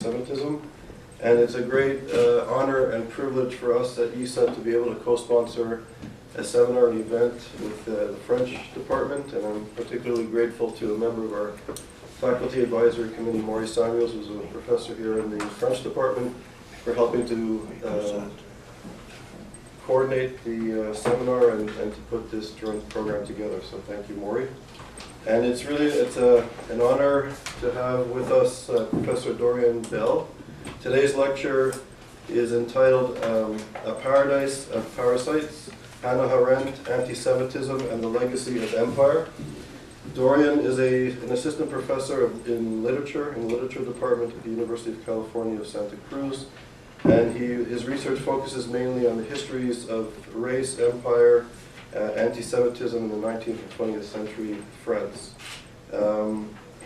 Anti-Semitism, and it's a great honor and privilege for us at YIISA to be able to co-sponsor a seminar and event with the French department, and I'm particularly grateful to a member of our faculty advisory committee, Maury Samuels, who's a professor here in the French department, for helping to coordinate the seminar and to put this joint program together. So thank you, Maury. And it's an honor to have with us Professor Dorian Bell. Today's lecture is entitled A Paradise of Parasites, Hannah Arendt, Anti-Semitism, and the Legacy of Empire. Dorian is an assistant professor in the literature department at the University of California of Santa Cruz. And his research focuses mainly on the histories of race, empire, anti-Semitism in the 19th and 20th century France.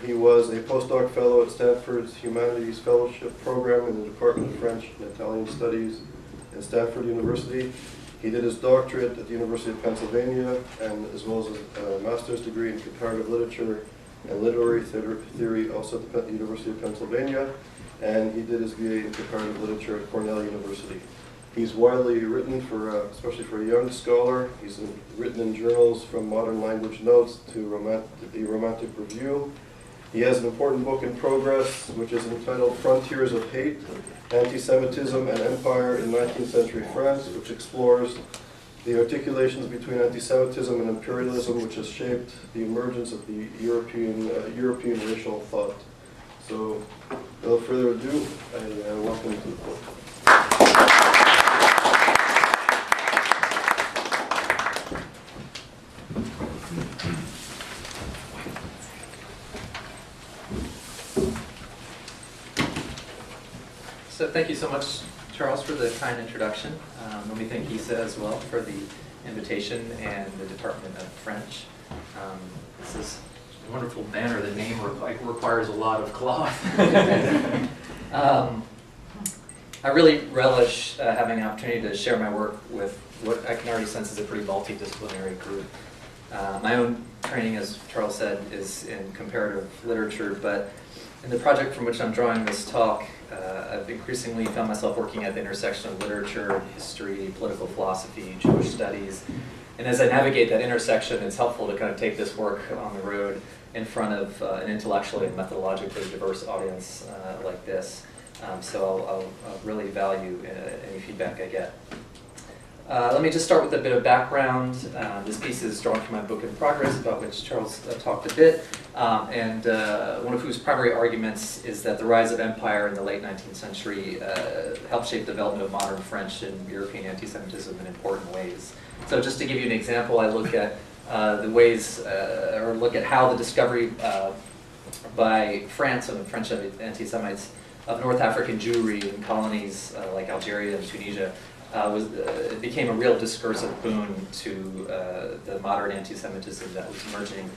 He was a postdoc fellow at Stanford's Humanities Fellowship Program in the Department of French and Italian Studies at Stanford University. He did his doctorate at the University of Pennsylvania, and as well as a master's degree in comparative literature and literary theory also at the University of Pennsylvania, and he did his BA in comparative literature at Cornell University. He's widely written especially for a young scholar. He's written in journals from Modern Language Notes to the Romantic Review. He has an important book in progress, which is entitled Frontiers of Hate, Anti-Semitism and Empire in 19th Century France, which explores the articulations between anti-Semitism and imperialism, which has shaped the emergence of the European racial thought. So, without further ado, I welcome you to the book. So thank you so much, Charles, for the kind introduction. Let me thank YIISA as well for the invitation and the Department of French. This is a wonderful banner. The name requires a lot of cloth. I really relish having an opportunity to share my work with what I can already sense is a pretty multidisciplinary group. My own training, as Charles said, is in comparative literature, but in the project from which I'm drawing this talk, I've increasingly found myself working at the intersection of literature, history, political philosophy, Jewish studies. And as I navigate that intersection, it's helpful to kind of take this work on the road in front of an intellectually and methodologically diverse audience like this. So I'll really value any feedback I get. Let me just start with a bit of background. This piece is drawn from my book in progress, about which Charles talked a bit, and one of whose primary arguments is that the rise of empire in the late 19th century helped shape the development of modern French and European anti-Semitism in important ways. So just to give you an example, I look at the ways, or look at how the discovery by France and the French anti-Semites of North African Jewry in colonies like Algeria and Tunisia it became a real discursive boon to the modern anti-Semitism that was emerging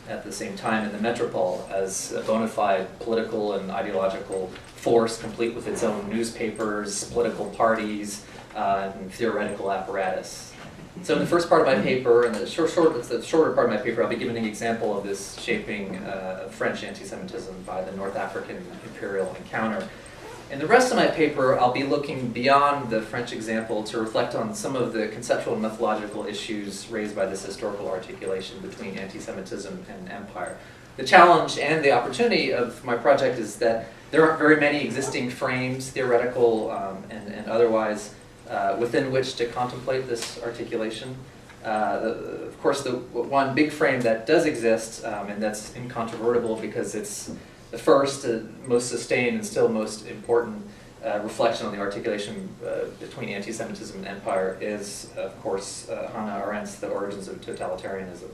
at the same time in the metropole as a bona fide political and ideological force, complete with its own newspapers, political parties, and theoretical apparatus. So in the first part of my paper, and the shorter part of my paper, I'll be giving an example of this shaping of French anti-Semitism by the North African imperial encounter. In the rest of my paper, I'll be looking beyond the French example to reflect on some of the conceptual and methodological issues raised by this historical articulation between anti-Semitism and empire. The challenge and the opportunity of my project is that there aren't very many existing frames, theoretical and otherwise, within which to contemplate this articulation. Of course, the one big frame that does exist, and that's incontrovertible because it's the first, most sustained, and still most important reflection on the articulation between anti-Semitism and empire is, of course, Hannah Arendt's The Origins of Totalitarianism.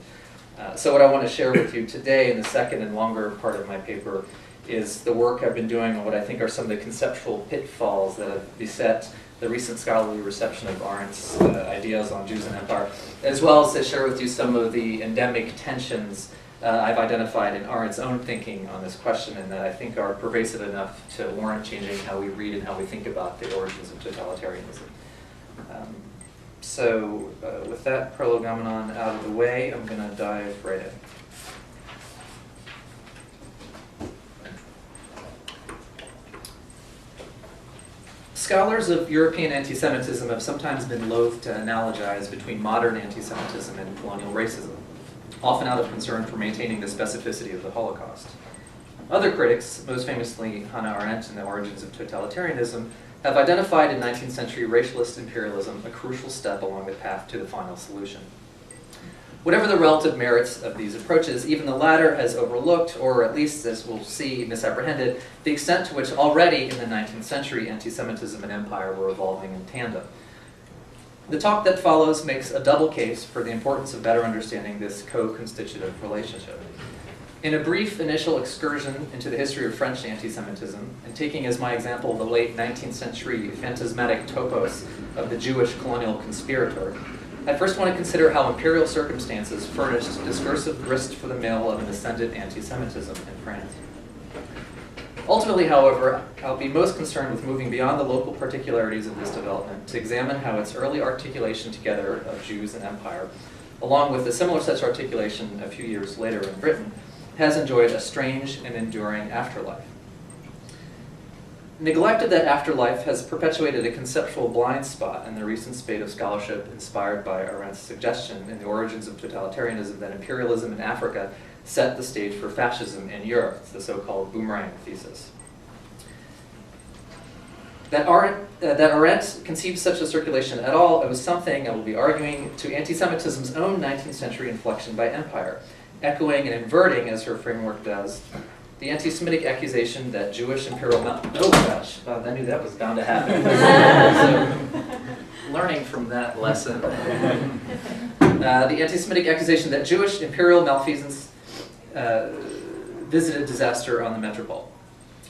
So what I want to share with you today in the second and longer part of my paper is the work I've been doing on what I think are some of the conceptual pitfalls that have beset the recent scholarly reception of Arendt's ideas on Jews and empire, as well as to share with you some of the endemic tensions I've identified in Arendt's own thinking on this question, and that I think are pervasive enough to warrant changing how we read and how we think about the origins of totalitarianism. So with that prolegomenon out of the way, I'm going to dive right in. Scholars of European anti-Semitism have sometimes been loath to analogize between modern anti-Semitism and colonial racism, often out of concern for maintaining the specificity of the Holocaust. Other critics, most famously Hannah Arendt in The Origins of Totalitarianism, have identified in 19th century racialist imperialism a crucial step along the path to the final solution. Whatever the relative merits of these approaches, even the latter has overlooked, or at least, as we'll see, misapprehended, the extent to which already in the 19th century anti-Semitism and empire were evolving in tandem. The talk that follows makes a double case for the importance of better understanding this co-constitutive relationship. In a brief initial excursion into the history of French anti-Semitism, and taking as my example the late 19th century phantasmatic topos of the Jewish colonial conspirator, I first want to consider how imperial circumstances furnished discursive grist for the mill of an ascendant anti-Semitism in France. Ultimately, however, I'll be most concerned with moving beyond the local particularities of this development to examine how its early articulation together of Jews and empire, along with a similar such articulation a few years later in Britain, has enjoyed a strange and enduring afterlife. Neglect of that afterlife has perpetuated a conceptual blind spot in the recent spate of scholarship inspired by Arendt's suggestion in The Origins of Totalitarianism that imperialism in Africa set the stage for fascism in Europe, the so-called boomerang thesis. That Arendt conceived such a circulation at all, it was something, I will be arguing, to anti-Semitism's own 19th century inflection by empire, echoing and inverting, as her framework does, the anti-Semitic accusation that Jewish imperial... Oh gosh, I knew that was bound to happen. So, learning from that lesson. The anti-Semitic accusation that Jewish imperial malfeasance visited disaster on the metropole.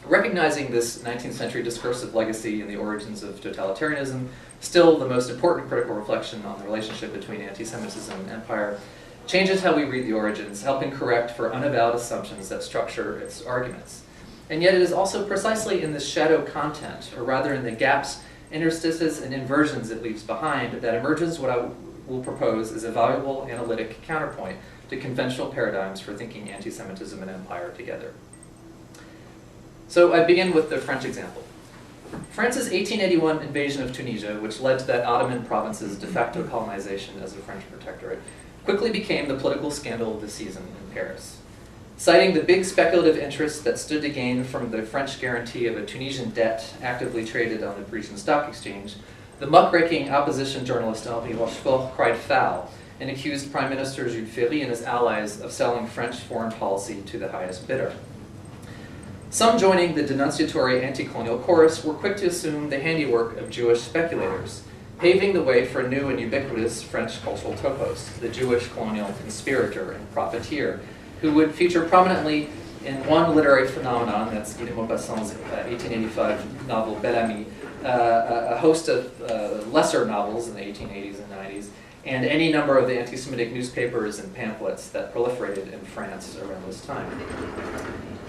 Recognizing this 19th century discursive legacy in The Origins of Totalitarianism, still the most important critical reflection on the relationship between anti-Semitism and empire, changes how we read The Origins, helping correct for unavowed assumptions that structure its arguments. And yet it is also precisely in the shadow content, or rather in the gaps, interstices, and inversions it leaves behind, that emerges what I will propose as a valuable analytic counterpoint to conventional paradigms for thinking anti-Semitism and empire together. So I begin with the French example. France's 1881 invasion of Tunisia, which led to that Ottoman province's de facto colonization as a French protectorate, quickly became the political scandal of the season in Paris. Citing the big speculative interests that stood to gain from the French guarantee of a Tunisian debt actively traded on the Parisian stock exchange, the muckraking opposition journalist Henri Rochefort cried foul and accused Prime Minister Jules Ferry and his allies of selling French foreign policy to the highest bidder. Some joining the denunciatory anti-colonial chorus were quick to assume the handiwork of Jewish speculators, paving the way for a new and ubiquitous French cultural topos, the Jewish colonial conspirator and profiteer, who would feature prominently in one literary phenomenon, that's Guy de Maupassant's 1885 novel Bel Ami, a host of lesser novels in the 1880s and 90s, and any number of the anti-Semitic newspapers and pamphlets that proliferated in France around this time.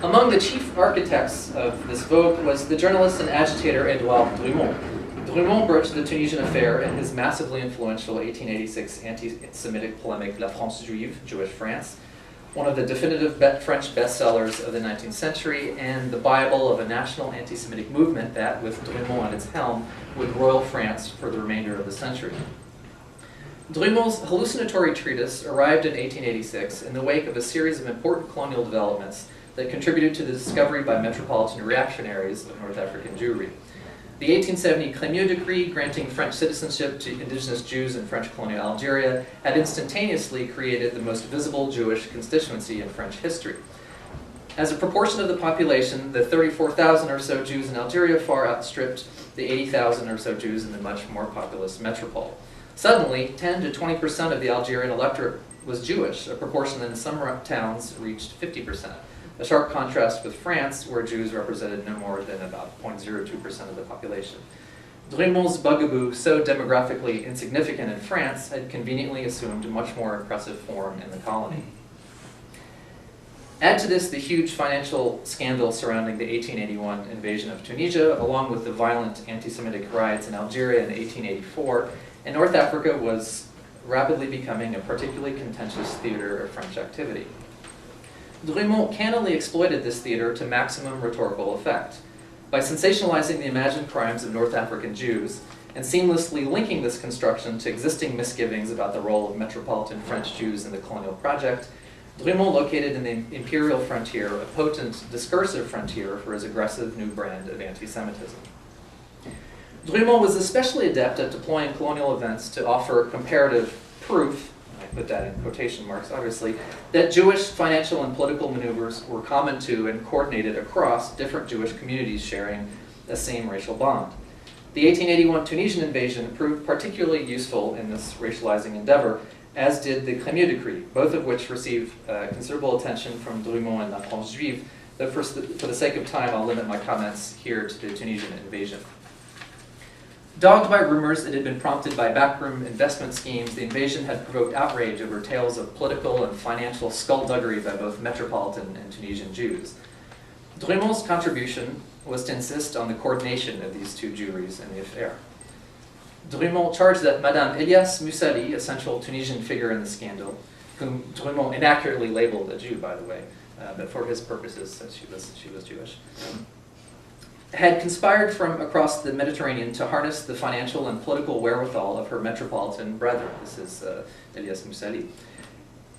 Among the chief architects of this vogue was the journalist and agitator Edouard Drumont. Drumont broached the Tunisian affair in his massively influential 1886 anti-Semitic polemic La France Juive, Jewish France, one of the definitive French bestsellers of the 19th century, and the Bible of a national anti-Semitic movement that, with Drumont at its helm, would roil France for the remainder of the century. Drumont's hallucinatory treatise arrived in 1886 in the wake of a series of important colonial developments that contributed to the discovery by metropolitan reactionaries of North African Jewry. The 1870 Crémieux Decree granting French citizenship to indigenous Jews in French colonial Algeria had instantaneously created the most visible Jewish constituency in French history. As a proportion of the population, the 34,000 or so Jews in Algeria far outstripped the 80,000 or so Jews in the much more populous metropole. Suddenly, 10 to 20% of the Algerian electorate was Jewish, a proportion that in some towns reached 50%. A sharp contrast with France, where Jews represented no more than about 0.02% of the population. Drumont's bugaboo, so demographically insignificant in France, had conveniently assumed a much more impressive form in the colony. Add to this the huge financial scandal surrounding the 1881 invasion of Tunisia, along with the violent anti-Semitic riots in Algeria in 1884, and North Africa was rapidly becoming a particularly contentious theater of French activity. Drumont cannily exploited this theater to maximum rhetorical effect. by sensationalizing the imagined crimes of North African Jews and seamlessly linking this construction to existing misgivings about the role of metropolitan French Jews in the colonial project, Drummond located in the imperial frontier a potent discursive frontier for his aggressive new brand of anti-Semitism. Drummond was especially adept at deploying colonial events to offer comparative proof, I put that in quotation marks obviously, that Jewish financial and political maneuvers were common to and coordinated across different Jewish communities sharing a same racial bond. The 1881 Tunisian invasion proved particularly useful in this racializing endeavor, as did the Crémieux Decree, both of which received considerable attention from Drummond and La France Juive, but for the sake of time, I'll limit my comments here to the Tunisian invasion. Dogged by rumors it had been prompted by backroom investment schemes, the invasion had provoked outrage over tales of political and financial skullduggery by both metropolitan and Tunisian Jews. Drummond's contribution was to insist on the coordination of these two Jewries in the affair. Drummond charged that Madame Elias Moussali, a central Tunisian figure in the scandal, whom Drummond inaccurately labeled a Jew, by the way, but for his purposes, since she was Jewish, had conspired from across the Mediterranean to harness the financial and political wherewithal of her metropolitan brethren. This is Elias Moussali.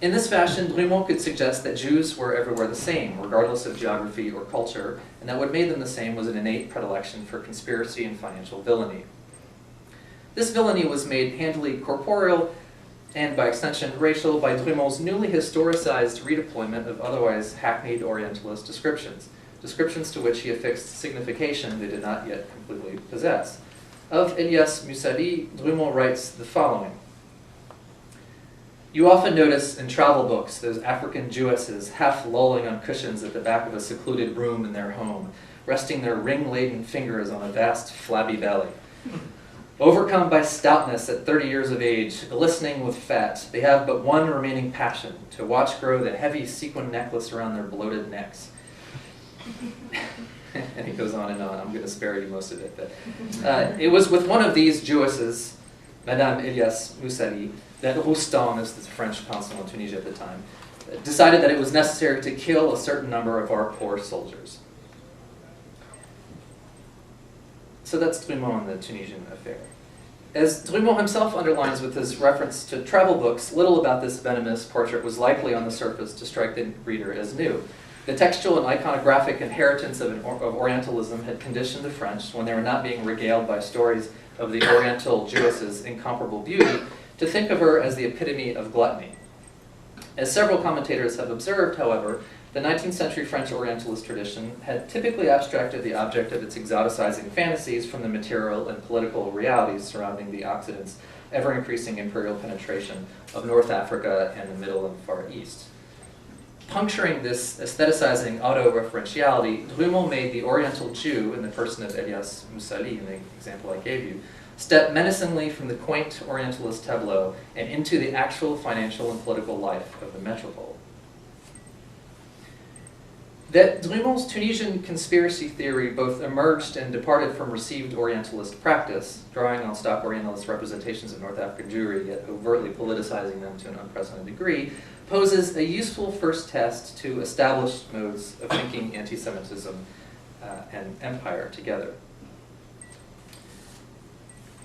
In this fashion, Drummond could suggest that Jews were everywhere the same, regardless of geography or culture, and that what made them the same was an innate predilection for conspiracy and financial villainy. This villainy was made handily corporeal, and by extension racial, by Drummond's newly historicized redeployment of otherwise hackneyed Orientalist descriptions to which he affixed signification they did not yet completely possess. Of Elias Moussali, Drummond writes the following: "You often notice in travel books those African Jewesses half lolling on cushions at the back of a secluded room in their home, resting their ring-laden fingers on a vast flabby belly. Overcome by stoutness at 30 years of age, glistening with fat, they have but one remaining passion, to watch grow the heavy sequin necklace around their bloated necks." And he goes on and on. I'm going to spare you most of it. But, it was with one of these Jewesses, Madame Elias Moussali, that Roustan, as the French consul in Tunisia at the time, decided that it was necessary to kill a certain number of our poor soldiers. So that's Drummond and the Tunisian affair. As Drummond himself underlines with his reference to travel books, little about this venomous portrait was likely on the surface to strike the reader as new. The textual and iconographic inheritance of Orientalism had conditioned the French, when they were not being regaled by stories of the Oriental Jewess's incomparable beauty, to think of her as the epitome of gluttony. As several commentators have observed, however, the 19th century French Orientalist tradition had typically abstracted the object of its exoticizing fantasies from the material and political realities surrounding the Occident's ever-increasing imperial penetration of North Africa and the Middle and Far East. Puncturing this aestheticizing auto-referentiality, Drummond made the Oriental Jew, in the person of Elias Moussali, in the example I gave you, step menacingly from the quaint Orientalist tableau and into the actual financial and political life of the metropole. That Drummond's Tunisian conspiracy theory both emerged and departed from received Orientalist practice, drawing on stock Orientalist representations of North African Jewry, yet overtly politicizing them to an unprecedented degree, poses a useful first test to established modes of thinking anti-Semitism and empire together.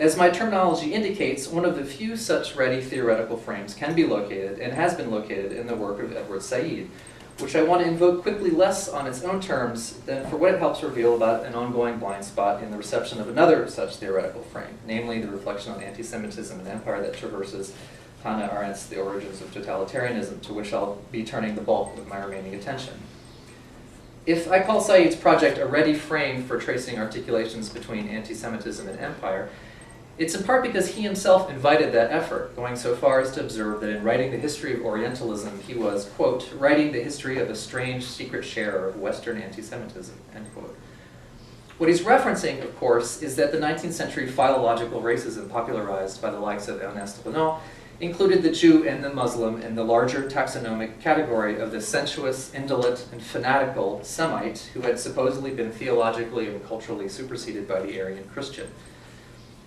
As my terminology indicates, one of the few such ready theoretical frames can be located, and has been located, in the work of Edward Said, which I want to invoke quickly less on its own terms than for what it helps reveal about an ongoing blind spot in the reception of another such theoretical frame, namely the reflection on anti-Semitism and empire that traverses Hannah Arendt's The Origins of Totalitarianism, to which I'll be turning the bulk of my remaining attention. If I call Said's project a ready frame for tracing articulations between anti-Semitism and empire, it's in part because he himself invited that effort, going so far as to observe that in writing the history of Orientalism, he was, quote, writing the history of a strange secret share of Western anti-Semitism, end quote. What he's referencing, of course, is that the 19th century philological racism popularized by the likes of Ernest Renan included the Jew and the Muslim in the larger taxonomic category of the sensuous, indolent, and fanatical Semite who had supposedly been theologically and culturally superseded by the Aryan Christian.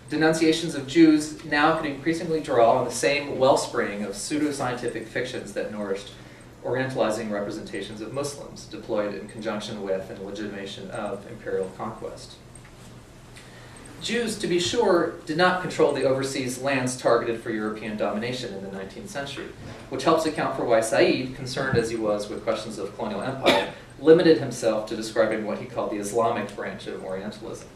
Denunciations of Jews now could increasingly draw on the same wellspring of pseudo-scientific fictions that nourished orientalizing representations of Muslims, deployed in conjunction with and legitimation of imperial conquest. Jews, to be sure, did not control the overseas lands targeted for European domination in the 19th century, which helps account for why Said, concerned as he was with questions of colonial empire, limited himself to describing what he called the Islamic branch of Orientalism.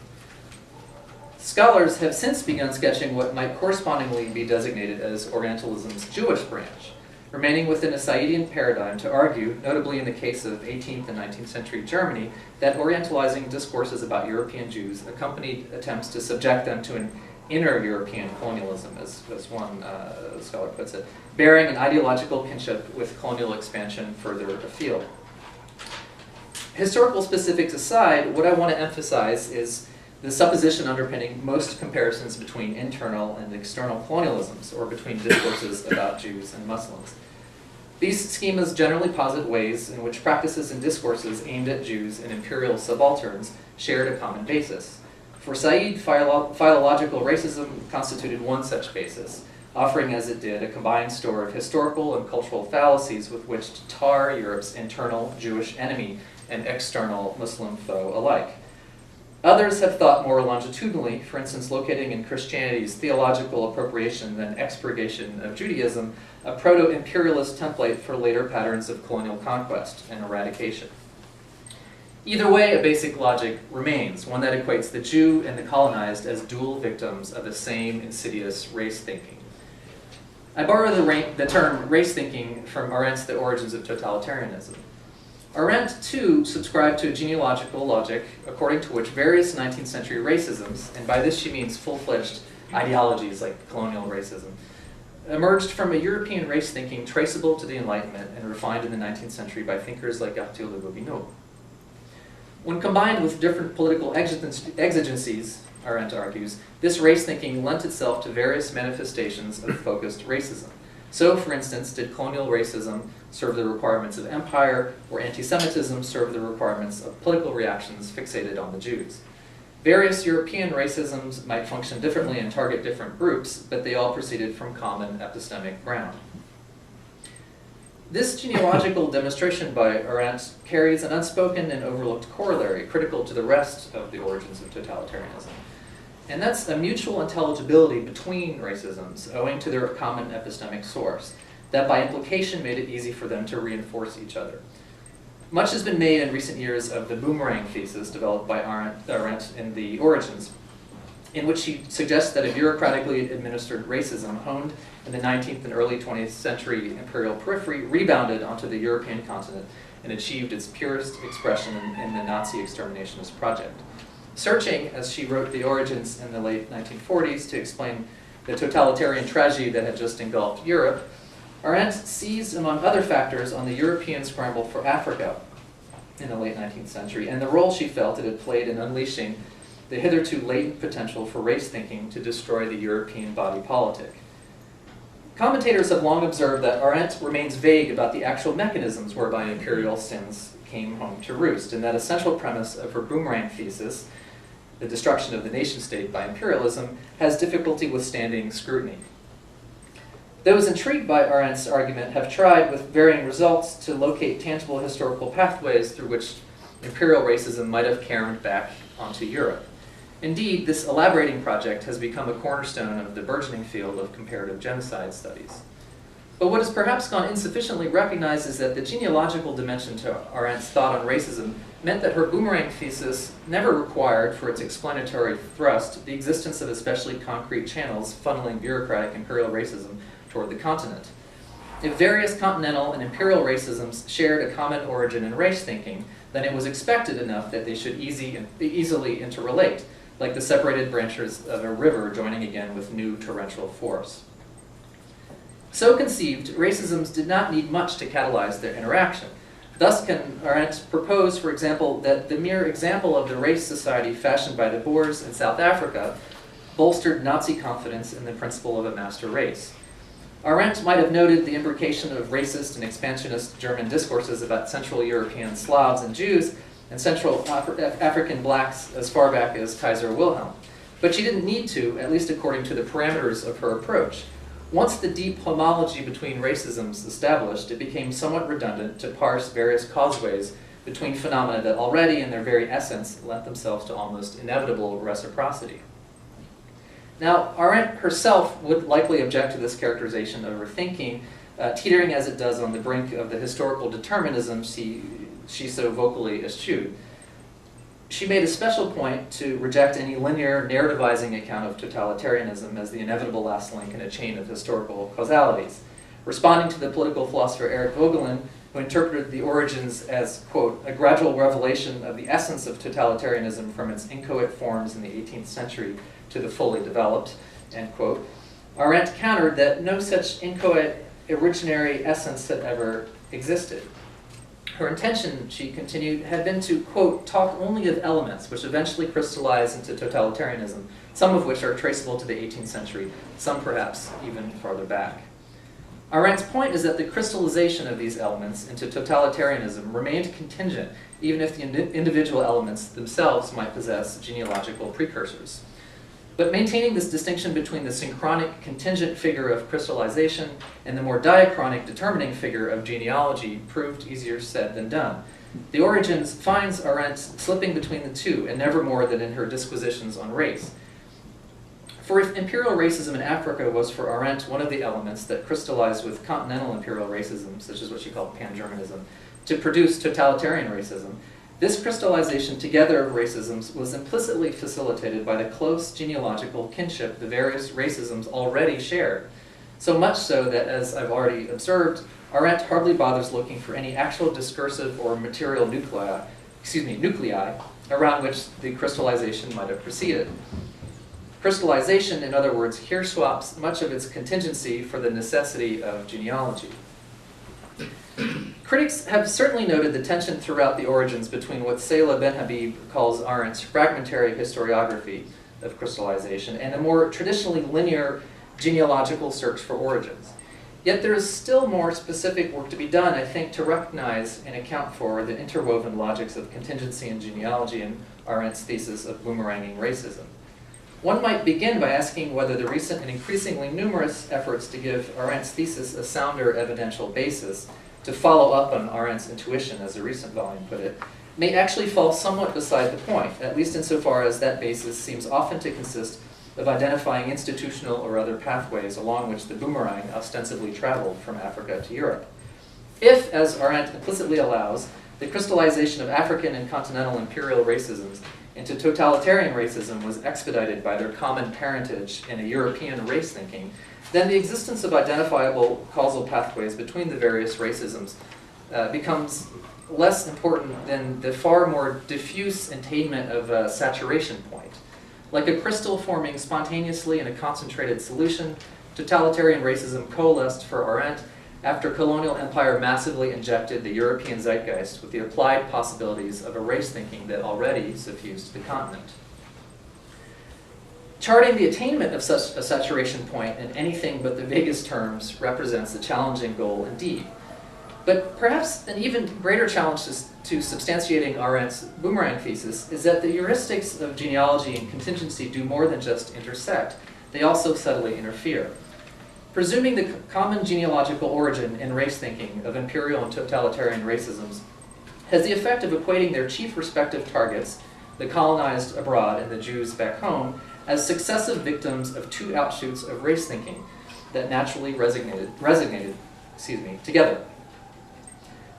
Scholars have since begun sketching what might correspondingly be designated as Orientalism's Jewish branch, remaining within a Saidian paradigm to argue, notably in the case of 18th and 19th century Germany, that Orientalizing discourses about European Jews accompanied attempts to subject them to an inner European colonialism, as one scholar puts it, bearing an ideological kinship with colonial expansion further afield. Historical specifics aside, what I want to emphasize is the supposition underpinning most comparisons between internal and external colonialisms, or between discourses about Jews and Muslims. These schemas generally posit ways in which practices and discourses aimed at Jews and imperial subalterns shared a common basis. For Said, philological racism constituted one such basis, offering as it did a combined store of historical and cultural fallacies with which to tar Europe's internal Jewish enemy and external Muslim foe alike. Others have thought more longitudinally, for instance locating in Christianity's theological appropriation and expurgation of Judaism a proto-imperialist template for later patterns of colonial conquest and eradication. Either way, a basic logic remains, one that equates the Jew and the colonized as dual victims of the same insidious race thinking. I borrow the term race thinking from Arendt's The Origins of Totalitarianism. Arendt, too, subscribed to a genealogical logic according to which various 19th century racisms, and by this she means full-fledged ideologies like colonial racism, emerged from a European race thinking traceable to the Enlightenment and refined in the 19th century by thinkers like Arthur de Gobineau. When combined with different political exigencies, Arendt argues, this race thinking lent itself to various manifestations of focused racism. So, for instance, did colonial racism serve the requirements of empire, or anti-Semitism serve the requirements of political reactions fixated on the Jews. Various European racisms might function differently and target different groups, but they all proceeded from common epistemic ground. This genealogical demonstration by Arendt carries an unspoken and overlooked corollary critical to the rest of the origins of totalitarianism. And that's a mutual intelligibility between racisms, owing to their common epistemic source, that by implication made it easy for them to reinforce each other. Much has been made in recent years of the boomerang thesis developed by Arendt in The Origins, in which she suggests that a bureaucratically administered racism honed in the 19th and early 20th century imperial periphery rebounded onto the European continent and achieved its purest expression in the Nazi exterminationist project. Searching, as she wrote The Origins in the late 1940s to explain the totalitarian tragedy that had just engulfed Europe, Arendt seized, among other factors, on the European scramble for Africa in the late 19th century and the role she felt it had played in unleashing the hitherto latent potential for race thinking to destroy the European body politic. Commentators have long observed that Arendt remains vague about the actual mechanisms whereby imperial sins came home to roost, and that a central premise of her boomerang thesis, the destruction of the nation-state by imperialism, has difficulty withstanding scrutiny. Those intrigued by Arendt's argument have tried, with varying results, to locate tangible historical pathways through which imperial racism might have caromed back onto Europe. Indeed, this elaborating project has become a cornerstone of the burgeoning field of comparative genocide studies. But what has perhaps gone insufficiently recognized is that the genealogical dimension to Arendt's thought on racism meant that her boomerang thesis never required, for its explanatory thrust, the existence of especially concrete channels funneling bureaucratic imperial racism toward the continent. If various continental and imperial racisms shared a common origin in race thinking, then it was expected enough that they should easily interrelate, like the separated branches of a river joining again with new torrential force. So conceived, racisms did not need much to catalyze their interaction. Thus can Arendt propose, for example, that the mere example of the race society fashioned by the Boers in South Africa bolstered Nazi confidence in the principle of a master race. Arendt might have noted the imbrication of racist and expansionist German discourses about Central European Slavs and Jews and Central African blacks as far back as Kaiser Wilhelm. But she didn't need to, at least according to the parameters of her approach. Once the deep homology between racisms established, it became somewhat redundant to parse various causeways between phenomena that already, in their very essence, lent themselves to almost inevitable reciprocity. Now, Arendt herself would likely object to this characterization of her thinking, teetering as it does on the brink of the historical determinism she so vocally eschewed. She made a special point to reject any linear, narrativizing account of totalitarianism as the inevitable last link in a chain of historical causalities. Responding to the political philosopher Eric Vogelin, who interpreted the origins as, quote, a gradual revelation of the essence of totalitarianism from its inchoate forms in the 18th century to the fully developed, end quote, Arendt countered that no such inchoate originary essence had ever existed. Her intention, she continued, had been to, quote, talk only of elements which eventually crystallized into totalitarianism, some of which are traceable to the 18th century, some perhaps even farther back. Arendt's point is that the crystallization of these elements into totalitarianism remained contingent, even if the individual elements themselves might possess genealogical precursors. But maintaining this distinction between the synchronic contingent figure of crystallization and the more diachronic determining figure of genealogy proved easier said than done. The Origins finds Arendt slipping between the two, and never more than in her disquisitions on race. For if imperial racism in Africa was for Arendt one of the elements that crystallized with continental imperial racism, such as what she called pan-Germanism, to produce totalitarian racism, this crystallization together of racisms was implicitly facilitated by the close genealogical kinship the various racisms already shared. So much so that, as I've already observed, Arendt hardly bothers looking for any actual discursive or material nuclei around which the crystallization might have proceeded. Crystallization, in other words, here swaps much of its contingency for the necessity of genealogy. Critics have certainly noted the tension throughout the Origins between what Sayla Ben-Habib calls Arendt's fragmentary historiography of crystallization and a more traditionally linear genealogical search for origins. Yet there is still more specific work to be done, I think, to recognize and account for the interwoven logics of contingency and genealogy in Arendt's thesis of boomeranging racism. One might begin by asking whether the recent and increasingly numerous efforts to give Arendt's thesis a sounder evidential basis, to follow up on Arendt's intuition, as a recent volume put it, may actually fall somewhat beside the point, at least insofar as that basis seems often to consist of identifying institutional or other pathways along which the boomerang ostensibly traveled from Africa to Europe. If, as Arendt implicitly allows, the crystallization of African and continental imperial racisms into totalitarian racism was expedited by their common parentage in a European race thinking, then the existence of identifiable causal pathways between the various racisms becomes less important than the far more diffuse attainment of a saturation point. Like a crystal forming spontaneously in a concentrated solution, totalitarian racism coalesced for Arendt after colonial empire massively injected the European zeitgeist with the applied possibilities of a race thinking that already suffused the continent. Charting the attainment of such a saturation point in anything but the vaguest terms represents a challenging goal indeed. But perhaps an even greater challenge to substantiating Arendt's boomerang thesis is that the heuristics of genealogy and contingency do more than just intersect. They also subtly interfere. Presuming the common genealogical origin in race thinking of imperial and totalitarian racisms has the effect of equating their chief respective targets, the colonized abroad and the Jews back home, as successive victims of two outshoots of race thinking that naturally resonated together.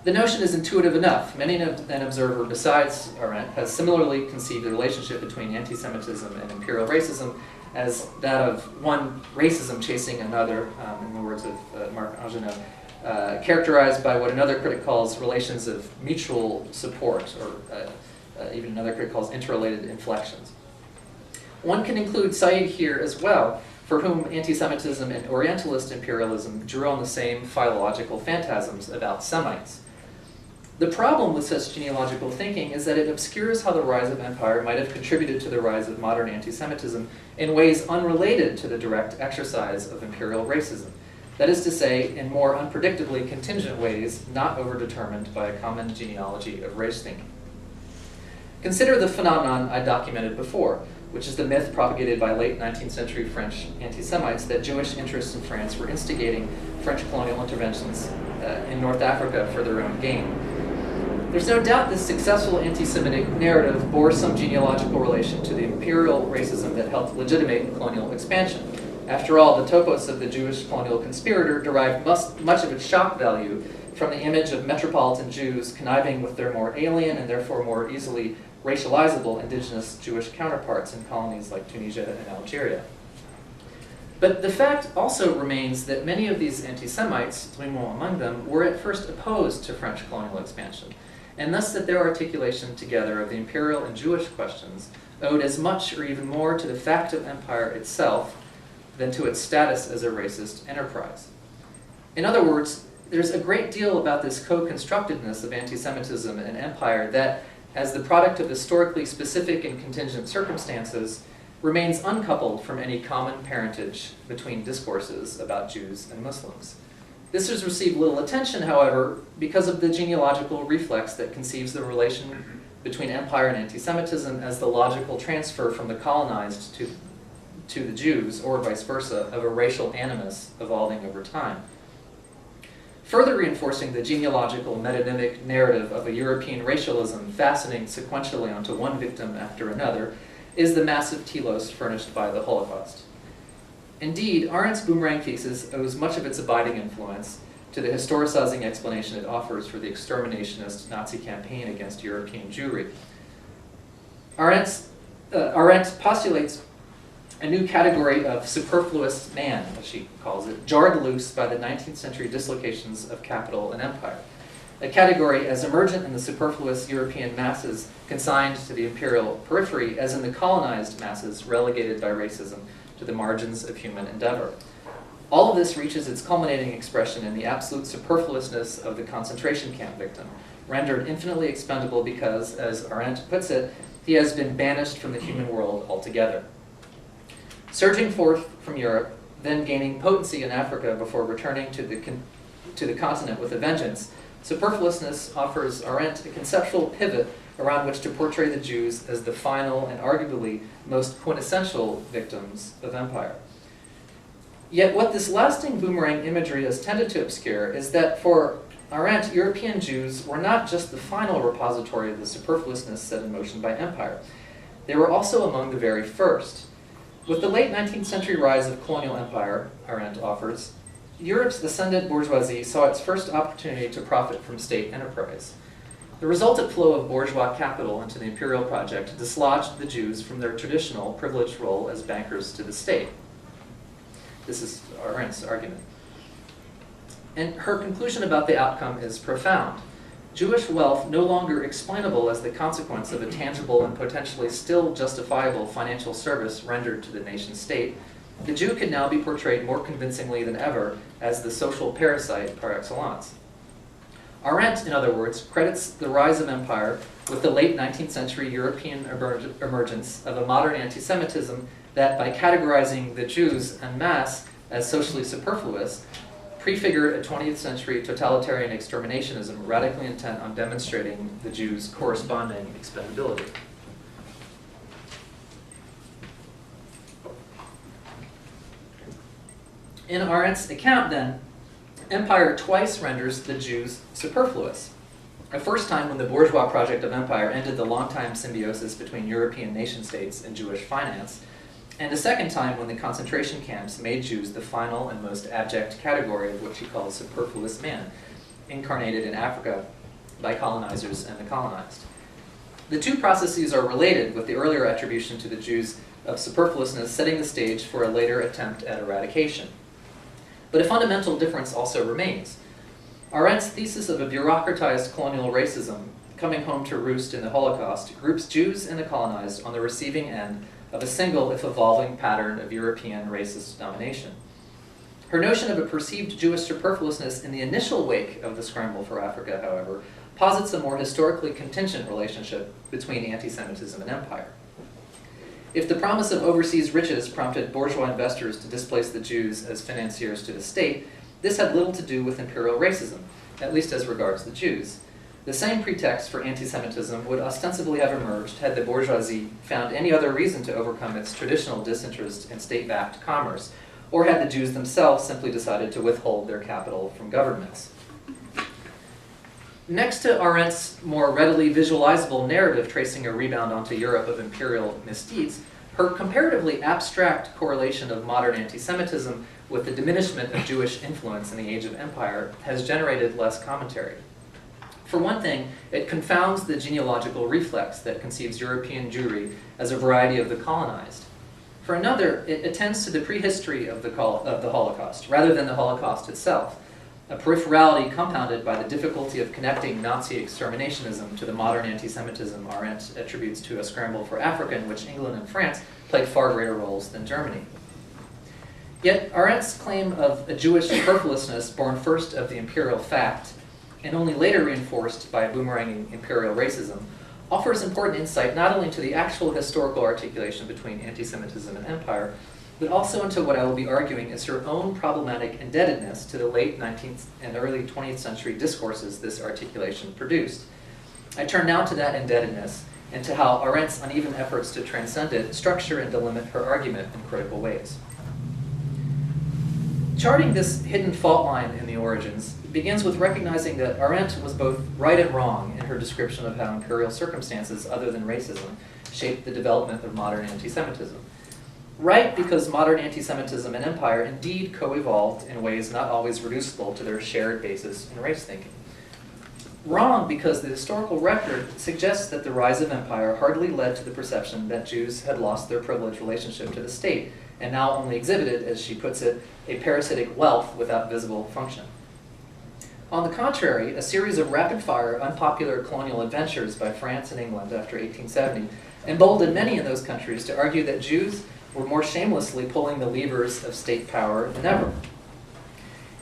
The notion is intuitive enough. Many an observer besides Arendt has similarly conceived the relationship between anti-Semitism and imperial racism as that of one racism chasing another, in the words of Marc Agenau, characterized by what another critic calls relations of mutual support, or even another critic calls interrelated inflections. One can include Said here as well, for whom anti-Semitism and Orientalist imperialism drew on the same philological phantasms about Semites. The problem with such genealogical thinking is that it obscures how the rise of empire might have contributed to the rise of modern anti-Semitism in ways unrelated to the direct exercise of imperial racism. That is to say, in more unpredictably contingent ways not overdetermined by a common genealogy of race thinking. Consider the phenomenon I documented before. which is the myth propagated by late 19th century French anti-Semites that Jewish interests in France were instigating French colonial interventions in North Africa for their own gain. There's no doubt this successful anti-Semitic narrative bore some genealogical relation to the imperial racism that helped legitimate colonial expansion. After all, the topos of the Jewish colonial conspirator derived much of its shock value from the image of metropolitan Jews conniving with their more alien and therefore more easily racializable indigenous Jewish counterparts in colonies like Tunisia and Algeria. But the fact also remains that many of these anti-Semites, Dorian among them, were at first opposed to French colonial expansion, and thus that their articulation together of the imperial and Jewish questions owed as much or even more to the fact of empire itself than to its status as a racist enterprise. In other words, there's a great deal about this co-constructedness of anti-Semitism and empire that, as the product of historically specific and contingent circumstances, remains uncoupled from any common parentage between discourses about Jews and Muslims. This has received little attention, however, because of the genealogical reflex that conceives the relation between empire and anti-Semitism as the logical transfer from the colonized to the Jews, or vice versa, of a racial animus evolving over time. Further reinforcing the genealogical metonymic narrative of a European racialism fastening sequentially onto one victim after another is the massive telos furnished by the Holocaust. Indeed, Arendt's boomerang thesis owes much of its abiding influence to the historicizing explanation it offers for the exterminationist Nazi campaign against European Jewry. Arendt postulates a new category of superfluous man, as she calls it, jarred loose by the 19th century dislocations of capital and empire. A category as emergent in the superfluous European masses consigned to the imperial periphery as in the colonized masses relegated by racism to the margins of human endeavor. All of this reaches its culminating expression in the absolute superfluousness of the concentration camp victim, rendered infinitely expendable because, as Arendt puts it, he has been banished from the human world altogether. Surging forth from Europe, then gaining potency in Africa before returning to the continent with a vengeance, superfluousness offers Arendt a conceptual pivot around which to portray the Jews as the final and arguably most quintessential victims of empire. Yet what this lasting boomerang imagery has tended to obscure is that for Arendt, European Jews were not just the final repository of the superfluousness set in motion by empire. They were also among the very first. With the late 19th century rise of colonial empire, Arendt offers, Europe's ascendant bourgeoisie saw its first opportunity to profit from state enterprise. The resultant flow of bourgeois capital into the imperial project dislodged the Jews from their traditional privileged role as bankers to the state. This is Arendt's argument. And her conclusion about the outcome is profound. Jewish wealth no longer explainable as the consequence of a tangible and potentially still justifiable financial service rendered to the nation state, the Jew could now be portrayed more convincingly than ever as the social parasite par excellence. Arendt, in other words, credits the rise of empire with the late 19th century European emergence of a modern anti-Semitism that, by categorizing the Jews en masse as socially superfluous, prefigured a 20th century totalitarian exterminationism radically intent on demonstrating the Jews' corresponding expendability. In Arendt's account, then, empire twice renders the Jews superfluous. A first time when the bourgeois project of empire ended the long-time symbiosis between European nation-states and Jewish finance, and a second time when the concentration camps made Jews the final and most abject category of what she calls superfluous man, incarnated in Africa by colonizers and the colonized. The two processes are related, with the earlier attribution to the Jews of superfluousness setting the stage for a later attempt at eradication. But a fundamental difference also remains. Arendt's thesis of a bureaucratized colonial racism coming home to roost in the Holocaust groups Jews and the colonized on the receiving end of a single, if evolving, pattern of European racist domination. Her notion of a perceived Jewish superfluousness in the initial wake of the scramble for Africa, however, posits a more historically contingent relationship between anti-Semitism and empire. If the promise of overseas riches prompted bourgeois investors to displace the Jews as financiers to the state, this had little to do with imperial racism, at least as regards the Jews. The The same pretext for anti-Semitism would ostensibly have emerged had the bourgeoisie found any other reason to overcome its traditional disinterest in state-backed commerce, or had the Jews themselves simply decided to withhold their capital from governments. Next to Arendt's more readily visualizable narrative tracing a rebound onto Europe of imperial misdeeds, her comparatively abstract correlation of modern anti-Semitism with the diminishment of Jewish influence in the Age of Empire has generated less commentary. For one thing, it confounds the genealogical reflex that conceives European Jewry as a variety of the colonized. For another, it attends to the prehistory of the Holocaust, rather than the Holocaust itself, a peripherality compounded by the difficulty of connecting Nazi exterminationism to the modern anti-Semitism Arendt attributes to a scramble for Africa in which England and France played far greater roles than Germany. Yet Arendt's claim of a Jewish superfluousness born first of the imperial fact, and only later reinforced by boomeranging imperial racism, offers important insight not only into the actual historical articulation between anti-Semitism and empire, but also into what I will be arguing is her own problematic indebtedness to the late 19th and early 20th century discourses this articulation produced. I turn now to that indebtedness and to how Arendt's uneven efforts to transcend it structure and delimit her argument in critical ways. Charting this hidden fault line in the origins begins with recognizing that Arendt was both right and wrong in her description of how imperial circumstances other than racism shaped the development of modern anti-Semitism. Right because modern anti-Semitism and empire indeed co-evolved in ways not always reducible to their shared basis in race thinking. Wrong because the historical record suggests that the rise of empire hardly led to the perception that Jews had lost their privileged relationship to the state and now only exhibited, as she puts it, a parasitic wealth without visible function. On the contrary, a series of rapid-fire, unpopular colonial adventures by France and England after 1870 emboldened many in those countries to argue that Jews were more shamelessly pulling the levers of state power than ever.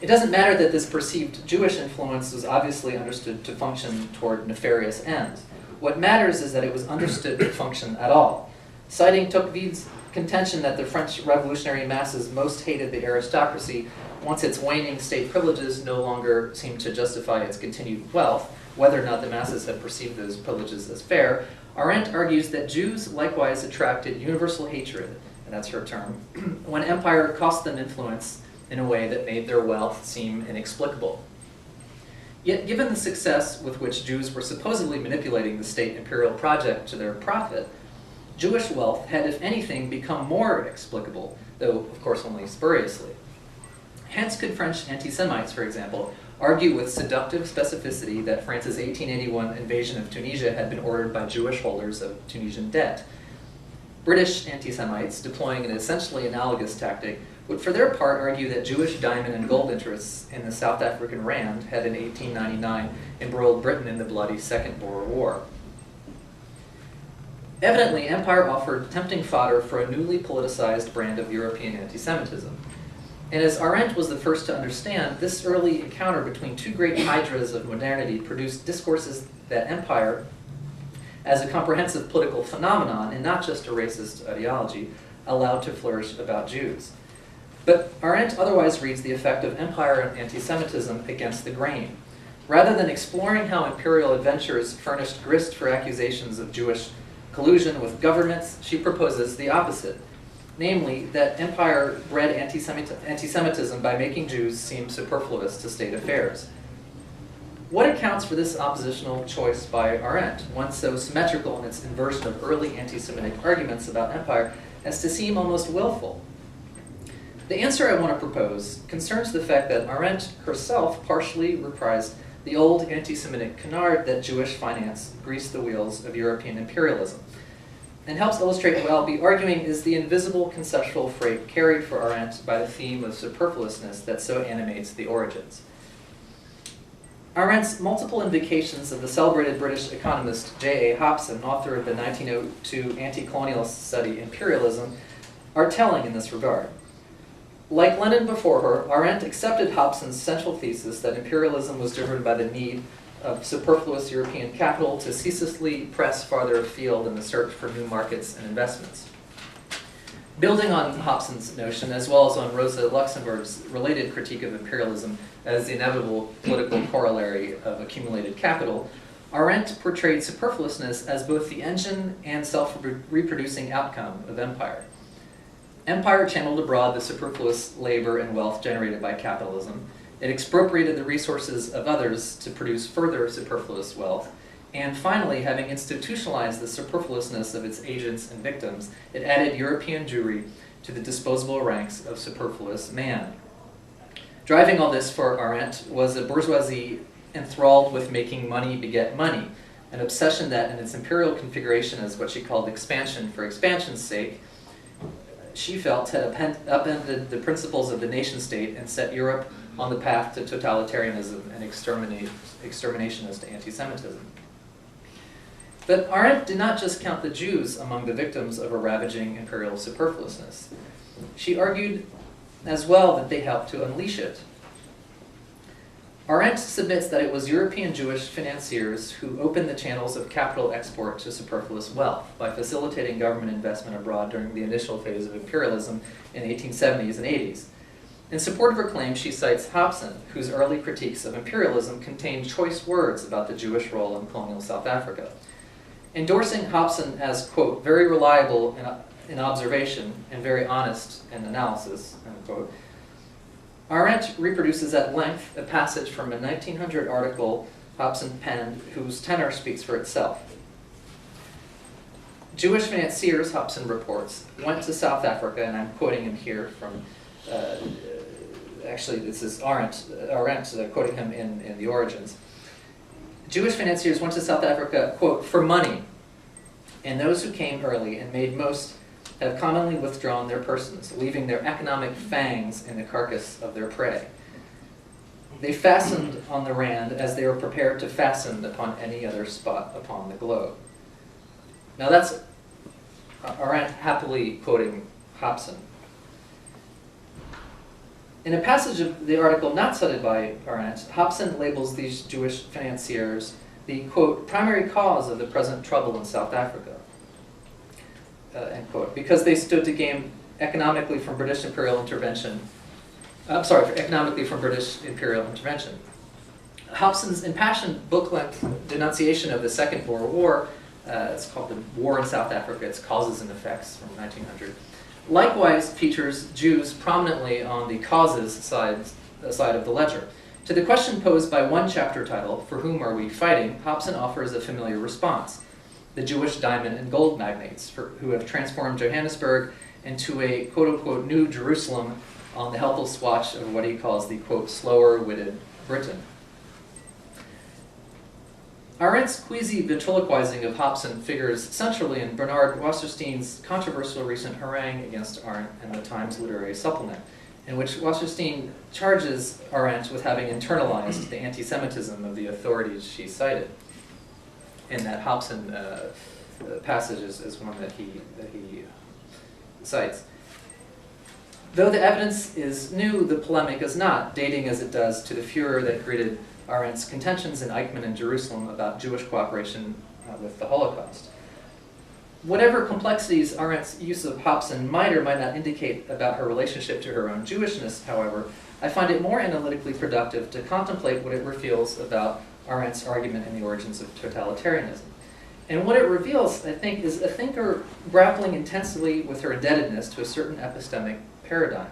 It doesn't matter that this perceived Jewish influence was obviously understood to function toward nefarious ends. What matters is that it was understood to function at all. Citing Tocqueville's contention that the French revolutionary masses most hated the aristocracy once its waning state privileges no longer seemed to justify its continued wealth, whether or not the masses had perceived those privileges as fair, Arendt argues that Jews likewise attracted universal hatred, and that's her term, when empire cost them influence in a way that made their wealth seem inexplicable. Yet given the success with which Jews were supposedly manipulating the state imperial project to their profit, Jewish wealth had, if anything, become more explicable, though of course only spuriously. Hence could French anti-Semites, for example, argue with seductive specificity that France's 1881 invasion of Tunisia had been ordered by Jewish holders of Tunisian debt. British anti-Semites, deploying an essentially analogous tactic, would for their part argue that Jewish diamond and gold interests in the South African Rand had in 1899 embroiled Britain in the bloody Second Boer War. Evidently, empire offered tempting fodder for a newly politicized brand of European anti-Semitism. And as Arendt was the first to understand, this early encounter between two great hydras of modernity produced discourses that empire, as a comprehensive political phenomenon and not just a racist ideology, allowed to flourish about Jews. But Arendt otherwise reads the effect of empire and anti-Semitism against the grain. Rather than exploring how imperial adventures furnished grist for accusations of Jewish collusion with governments, she proposes the opposite. Namely, that empire bred anti-Semitism by making Jews seem superfluous to state affairs. What accounts for this oppositional choice by Arendt, one so symmetrical in its inversion of early anti-Semitic arguments about empire as to seem almost willful? The answer I want to propose concerns the fact that Arendt herself partially reprised the old anti-Semitic canard that Jewish finance greased the wheels of European imperialism, and helps illustrate what I'll be arguing is the invisible conceptual freight carried for Arendt by the theme of superfluousness that so animates the origins. Arendt's multiple invocations of the celebrated British economist J.A. Hobson, author of the 1902 anti-colonialist study Imperialism, are telling in this regard. Like Lenin before her, Arendt accepted Hobson's central thesis that imperialism was driven by the need of superfluous European capital to ceaselessly press farther afield in the search for new markets and investments. Building on Hobson's notion, as well as on Rosa Luxemburg's related critique of imperialism as the inevitable political corollary of accumulated capital, Arendt portrayed superfluousness as both the engine and self-reproducing outcome of empire. Empire channeled abroad the superfluous labor and wealth generated by capitalism. It expropriated the resources of others to produce further superfluous wealth. And finally, having institutionalized the superfluousness of its agents and victims, it added European Jewry to the disposable ranks of superfluous man. Driving all this for Arendt was a bourgeoisie enthralled with making money beget money, an obsession that in its imperial configuration as what she called expansion for expansion's sake, she felt had upended the principles of the nation-state and set Europe on the path to totalitarianism and extermination as to anti-Semitism. But Arendt did not just count the Jews among the victims of a ravaging imperial superfluousness. She argued as well that they helped to unleash it. Arendt submits that it was European Jewish financiers who opened the channels of capital export to superfluous wealth by facilitating government investment abroad during the initial phase of imperialism in the 1870s and 80s. In support of her claim, she cites Hobson, whose early critiques of imperialism contained choice words about the Jewish role in colonial South Africa. Endorsing Hobson as, quote, very reliable in observation and very honest in analysis, unquote, Arendt reproduces at length a passage from a 1900 article Hobson penned whose tenor speaks for itself. Jewish financiers, Hobson reports, went to South Africa, and I'm quoting him here from, actually this is Arendt quoting him in The Origins. Jewish financiers went to South Africa, quote, for money, and those who came early and made most have commonly withdrawn their persons, leaving their economic fangs in the carcass of their prey. They fastened on the Rand as they were prepared to fasten upon any other spot upon the globe. Now that's Arendt happily quoting Hobson. In a passage of the article not cited by Arendt, Hobson labels these Jewish financiers the, quote, primary cause of the present trouble in South Africa, end quote, because they stood to gain economically from British imperial intervention. Economically from British imperial intervention. Hobson's impassioned book-length denunciation of the Second Boer War, it's called The War in South Africa, Its Causes and Effects from 1900, likewise features Jews prominently on the causes side of the ledger. To the question posed by one chapter title, For Whom Are We Fighting?, Hobson offers a familiar response. The Jewish diamond and gold magnates who have transformed Johannesburg into a quote-unquote new Jerusalem on the helpless watch of what he calls the, quote, slower-witted Britain. Arendt's queasy ventriloquizing of Hobson figures centrally in Bernard Wasserstein's controversial recent harangue against Arendt in the Times Literary Supplement, in which Wasserstein charges Arendt with having internalized the anti-Semitism of the authorities she cited. And that Hobson passage is one that he cites. Though the evidence is new, the polemic is not, dating as it does to the furor that greeted Arendt's contentions in Eichmann and Jerusalem about Jewish cooperation with the Holocaust. Whatever complexities Arendt's use of Hobson might or might not indicate about her relationship to her own Jewishness, however, I find it more analytically productive to contemplate what it reveals about Arendt's argument in The Origins of Totalitarianism. And what it reveals, I think, is a thinker grappling intensely with her indebtedness to a certain epistemic paradigm.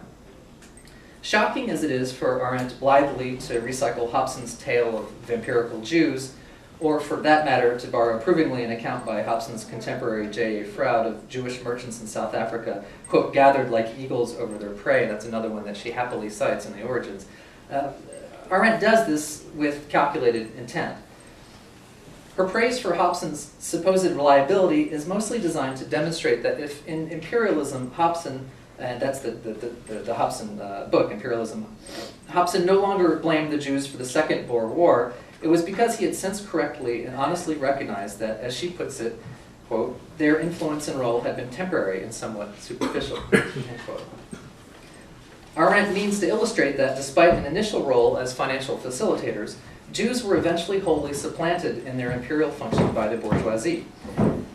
Shocking as it is for Arendt blithely to recycle Hobson's tale of vampirical Jews, or for that matter to borrow approvingly an account by Hobson's contemporary J.A. Froude of Jewish merchants in South Africa, quote, gathered like eagles over their prey. That's another one that she happily cites in The Origins. Arendt does this with calculated intent. Her praise for Hobson's supposed reliability is mostly designed to demonstrate that if in imperialism Hobson, and that's the Hobson book, Imperialism, Hobson no longer blamed the Jews for the Second Boer War, it was because he had since correctly and honestly recognized that, as she puts it, quote, their influence and role had been temporary and somewhat superficial, end quote. Arendt means to illustrate that despite an initial role as financial facilitators, Jews were eventually wholly supplanted in their imperial function by the bourgeoisie.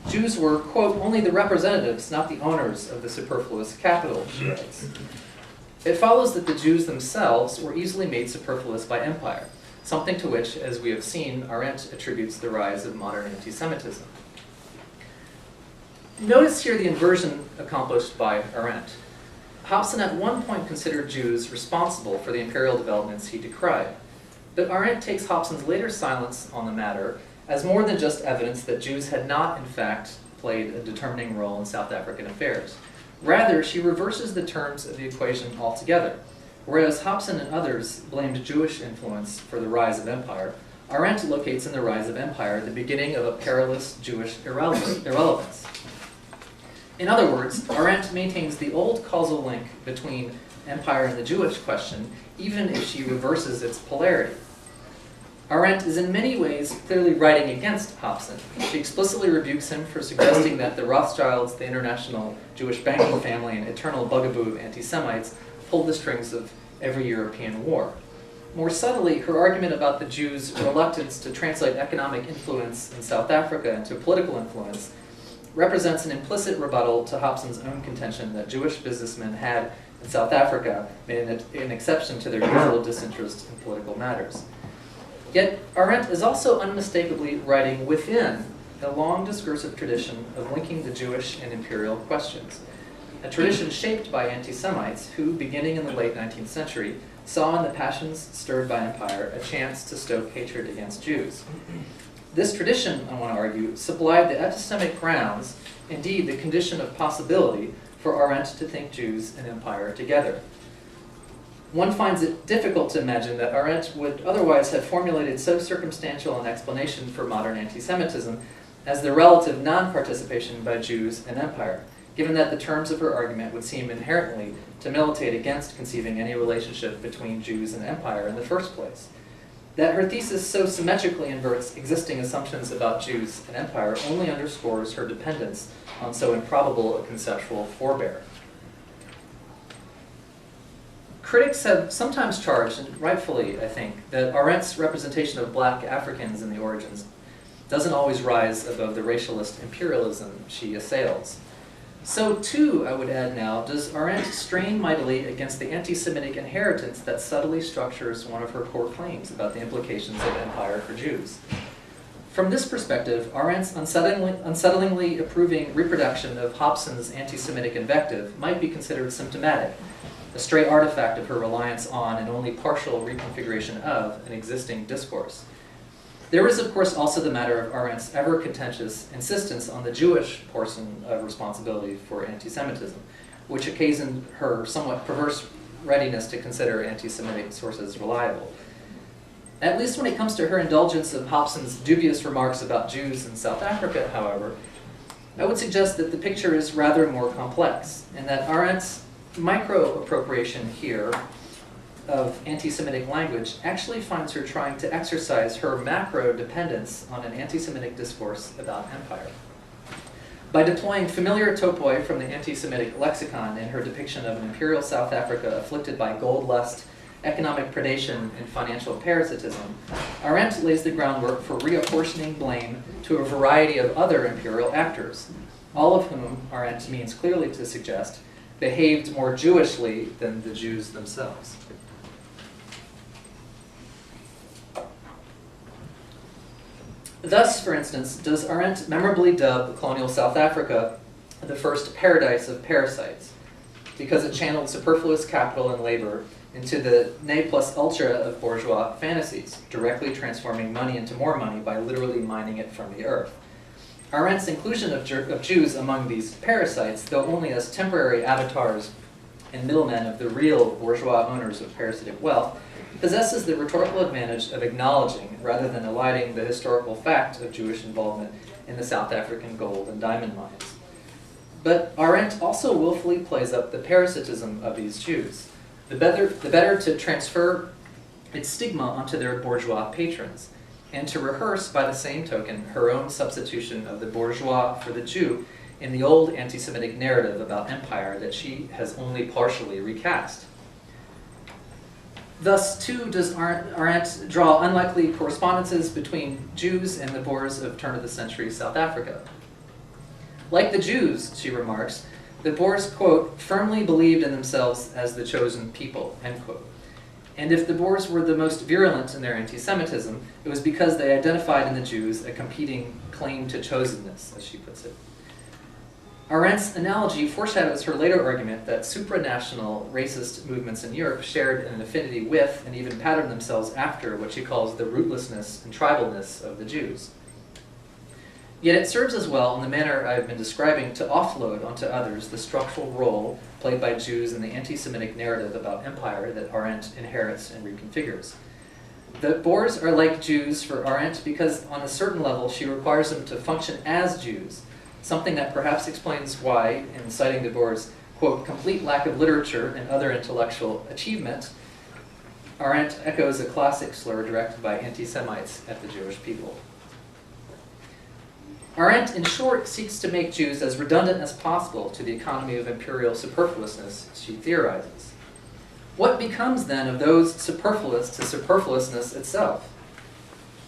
Jews were, quote, only the representatives, not the owners of the superfluous capital, she writes. It follows that the Jews themselves were easily made superfluous by empire. something to which, as we have seen, Arendt attributes the rise of modern anti-Semitism. Notice here the inversion accomplished by Arendt. Hobson at one point considered Jews responsible for the imperial developments he decried, but Arendt takes Hobson's later silence on the matter as more than just evidence that Jews had not, in fact, played a determining role in South African affairs. Rather, she reverses the terms of the equation altogether. Whereas Hobson and others blamed Jewish influence for the rise of empire, Arendt locates in the rise of empire the beginning of a perilous Jewish irrelevance. In other words, Arendt maintains the old causal link between empire and the Jewish question, even if she reverses its polarity. Arendt is in many ways clearly writing against Hobson. She explicitly rebukes him for suggesting that the Rothschilds, the international Jewish banking family, and eternal bugaboo of anti-Semites pulled the strings of every European war. More subtly, her argument about the Jews' reluctance to translate economic influence in South Africa into political influence represents an implicit rebuttal to Hobson's own contention that Jewish businessmen had, in South Africa, made an exception to their usual disinterest in political matters. Yet, Arendt is also unmistakably writing within a long discursive tradition of linking the Jewish and imperial questions, a tradition shaped by anti-Semites who, beginning in the late 19th century, saw in the passions stirred by empire a chance to stoke hatred against Jews. This tradition, I want to argue, supplied the epistemic grounds, indeed the condition of possibility, for Arendt to think Jews and empire together. One finds it difficult to imagine that Arendt would otherwise have formulated so circumstantial an explanation for modern anti-Semitism as the relative non-participation by Jews in empire, given that the terms of her argument would seem inherently to militate against conceiving any relationship between Jews and empire in the first place. That her thesis so symmetrically inverts existing assumptions about Jews and empire only underscores her dependence on so improbable a conceptual forebear. Critics have sometimes charged, and rightfully I think, that Arendt's representation of black Africans in the origins doesn't always rise above the racialist imperialism she assails. So too, I would add now, does Arendt strain mightily against the anti-Semitic inheritance that subtly structures one of her core claims about the implications of empire for Jews. From this perspective, Arendt's unsettlingly approving reproduction of Hobson's anti-Semitic invective might be considered symptomatic, a stray artifact of her reliance on and only partial reconfiguration of an existing discourse. There is, of course, also the matter of Arendt's ever-contentious insistence on the Jewish portion of responsibility for anti-Semitism, which occasioned her somewhat perverse readiness to consider anti-Semitic sources reliable. At least when it comes to her indulgence of Hobson's dubious remarks about Jews in South Africa, however, I would suggest that the picture is rather more complex, and that Arendt's micro-appropriation here of anti-Semitic language actually finds her trying to exercise her macro-dependence on an anti-Semitic discourse about empire. By deploying familiar topoi from the anti-Semitic lexicon in her depiction of an imperial South Africa afflicted by gold lust, economic predation, and financial parasitism, Arendt lays the groundwork for reapportioning blame to a variety of other imperial actors, all of whom, Arendt means clearly to suggest, behaved more Jewishly than the Jews themselves. Thus, for instance, does Arendt memorably dub colonial South Africa the first paradise of parasites, because it channeled superfluous capital and labor into the ne plus ultra of bourgeois fantasies, directly transforming money into more money by literally mining it from the earth. Arendt's inclusion of Jews among these parasites, though only as temporary avatars and middlemen of the real bourgeois owners of parasitic wealth, possesses the rhetorical advantage of acknowledging, rather than eliding, the historical fact of Jewish involvement in the South African gold and diamond mines. But Arendt also willfully plays up the parasitism of these Jews, the better to transfer its stigma onto their bourgeois patrons, and to rehearse, by the same token, her own substitution of the bourgeois for the Jew in the old anti-Semitic narrative about empire that she has only partially recast. Thus, too, does Arendt draw unlikely correspondences between Jews and the Boers of turn-of-the-century South Africa. Like the Jews, she remarks, the Boers, quote, firmly believed in themselves as the chosen people, end quote. And if the Boers were the most virulent in their anti-Semitism, it was because they identified in the Jews a competing claim to chosenness, as she puts it. Arendt's analogy foreshadows her later argument that supranational racist movements in Europe shared an affinity with and even patterned themselves after what she calls the rootlessness and tribalness of the Jews. Yet it serves as well, in the manner I've been describing, to offload onto others the structural role played by Jews in the anti-Semitic narrative about empire that Arendt inherits and reconfigures. The Boers are like Jews for Arendt because, on a certain level, she requires them to function as Jews, something that perhaps explains why, in citing the Boers' quote, complete lack of literature and other intellectual achievement, Arendt echoes a classic slur directed by anti-Semites at the Jewish people. Arendt, in short, seeks to make Jews as redundant as possible to the economy of imperial superfluousness she theorizes. What becomes, then, of those superfluous to superfluousness itself?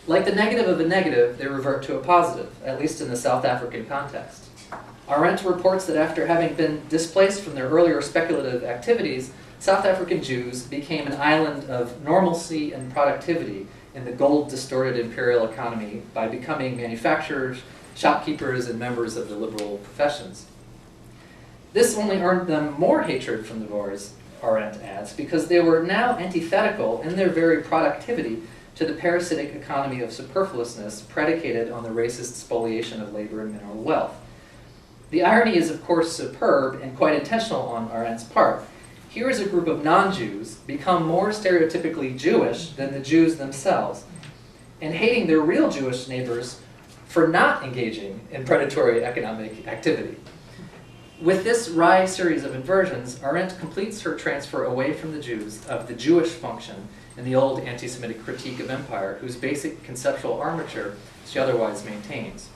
Like the negative of a negative, they revert to a positive, at least in the South African context. Arendt reports that after having been displaced from their earlier speculative activities, South African Jews became an island of normalcy and productivity in the gold-distorted imperial economy by becoming manufacturers, shopkeepers, and members of the liberal professions. This only earned them more hatred from the Boers, Arendt adds, because they were now antithetical in their very productivity to the parasitic economy of superfluousness predicated on the racist spoliation of labor and mineral wealth. The irony is, of course, superb and quite intentional on Arendt's part. Here is a group of non-Jews become more stereotypically Jewish than the Jews themselves, and hating their real Jewish neighbors for not engaging in predatory economic activity. With this wry series of inversions, Arendt completes her transfer away from the Jews of the Jewish function in the old anti-Semitic critique of empire, whose basic conceptual armature she otherwise maintains.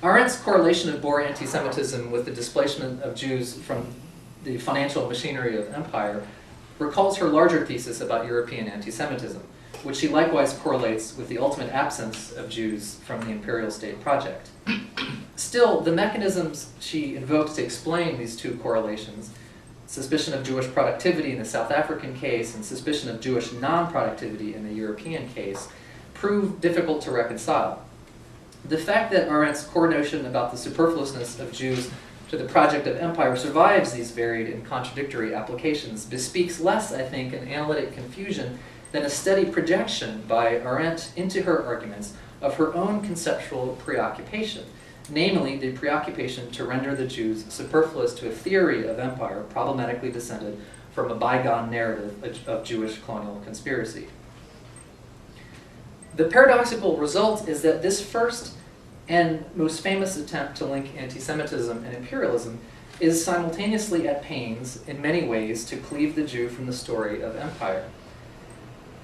Arendt's correlation of Boer anti-Semitism with the displacement of Jews from the financial machinery of empire recalls her larger thesis about European anti-Semitism, which she likewise correlates with the ultimate absence of Jews from the imperial state project. Still, the mechanisms she invokes to explain these two correlations, suspicion of Jewish productivity in the South African case and suspicion of Jewish non-productivity in the European case, prove difficult to reconcile. The fact that Arendt's core notion about the superfluousness of Jews to the project of empire survives these varied and contradictory applications bespeaks less, I think, an analytic confusion than a steady projection by Arendt into her arguments of her own conceptual preoccupation, namely the preoccupation to render the Jews superfluous to a theory of empire problematically descended from a bygone narrative of Jewish colonial conspiracy. The paradoxical result is that this first and most famous attempt to link anti-Semitism and imperialism is simultaneously at pains, in many ways, to cleave the Jew from the story of empire.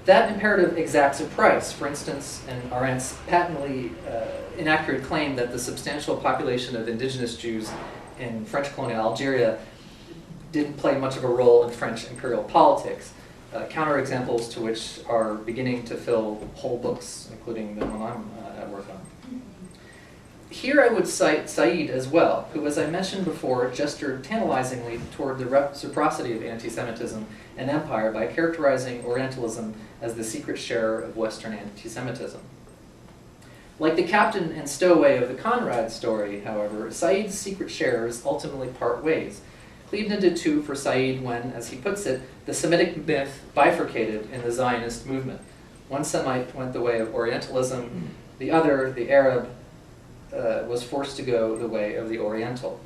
That imperative exacts a price. For instance, in Arendt's patently inaccurate claim that the substantial population of indigenous Jews in French colonial Algeria didn't play much of a role in French imperial politics, counterexamples to which are beginning to fill whole books, including the one I'm at work on. Here I would cite Said as well, who, as I mentioned before, gestured tantalizingly toward the reciprocity of anti-Semitism and empire by characterizing Orientalism as the secret sharer of Western anti-Semitism. Like the captain and stowaway of the Conrad story, however, Said's secret sharers ultimately part ways, cleaved into two for Said when, as he puts it, the Semitic myth bifurcated in the Zionist movement. One Semite went the way of Orientalism, the other, the Arab, was forced to go the way of the Oriental.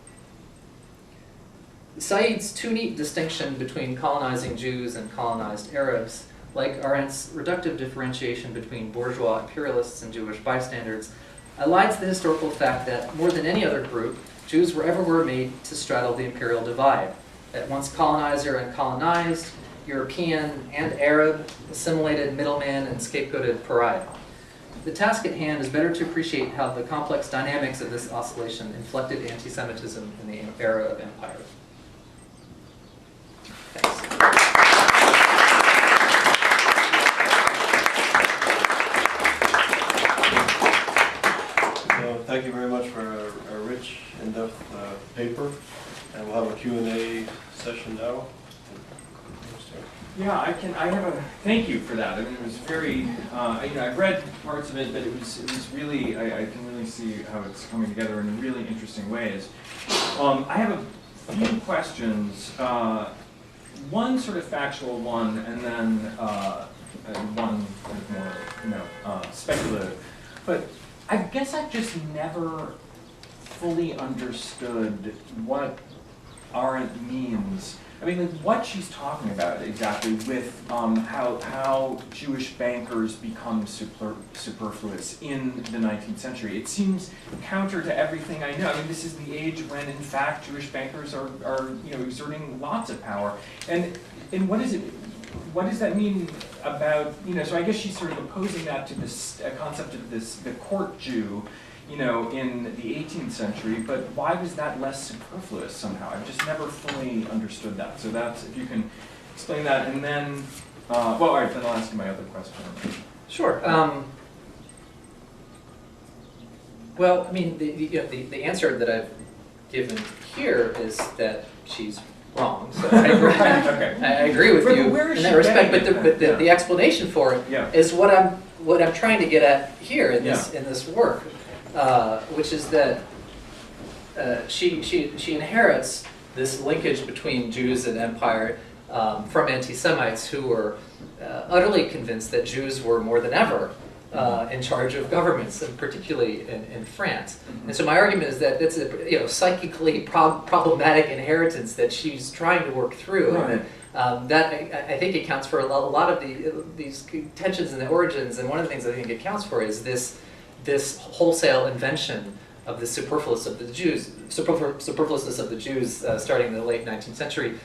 Said's too neat distinction between colonizing Jews and colonized Arabs, like Arendt's reductive differentiation between bourgeois imperialists and Jewish bystanders, elides the historical fact that, more than any other group, Jews were everywhere made to straddle the imperial divide, at once colonizer and colonized, European and Arab, assimilated middleman and scapegoated pariah. The task at hand is better to appreciate how the complex dynamics of this oscillation inflected anti-Semitism in the era of empire. Thanks. Thank you very much for a rich, in-depth paper, and we'll have a Q&A session now. question. Yeah, thank you for that. I mean, it was very, I've read parts of it, but it was really, I can really see how it's coming together in really interesting ways. I have a few questions, one sort of factual one, and then one kind of more, speculative. But I guess I've just never fully understood what Arendt means. I mean, like, what she's talking about exactly with how Jewish bankers become superfluous in the 19th century. It seems counter to everything I know. I mean, this is the age when, in fact, Jewish bankers are exerting lots of power. And what is it? What does that mean about, so I guess she's sort of opposing that to this concept of the court Jew, in the 18th century, but why was that less superfluous somehow? I've just never fully understood that. So that's, if you can explain that, and then, well, all right, then I'll ask you my other question. Sure. Well, I mean, the answer that I've given here is that she's wrong. So I agree, Okay. I agree with you in that respect. But the explanation for it is what I'm trying to get at here in this work. Which is that she inherits this linkage between Jews and empire from anti-Semites who were utterly convinced that Jews were more than ever in charge of governments, and particularly in France. And so my argument is that it's a psychically problematic inheritance that she's trying to work through. Right. And that I think accounts for a lot of these tensions in the origins. And one of the things I think it accounts for is this wholesale invention of the superfluousness of the Jews, starting in the late 19th century,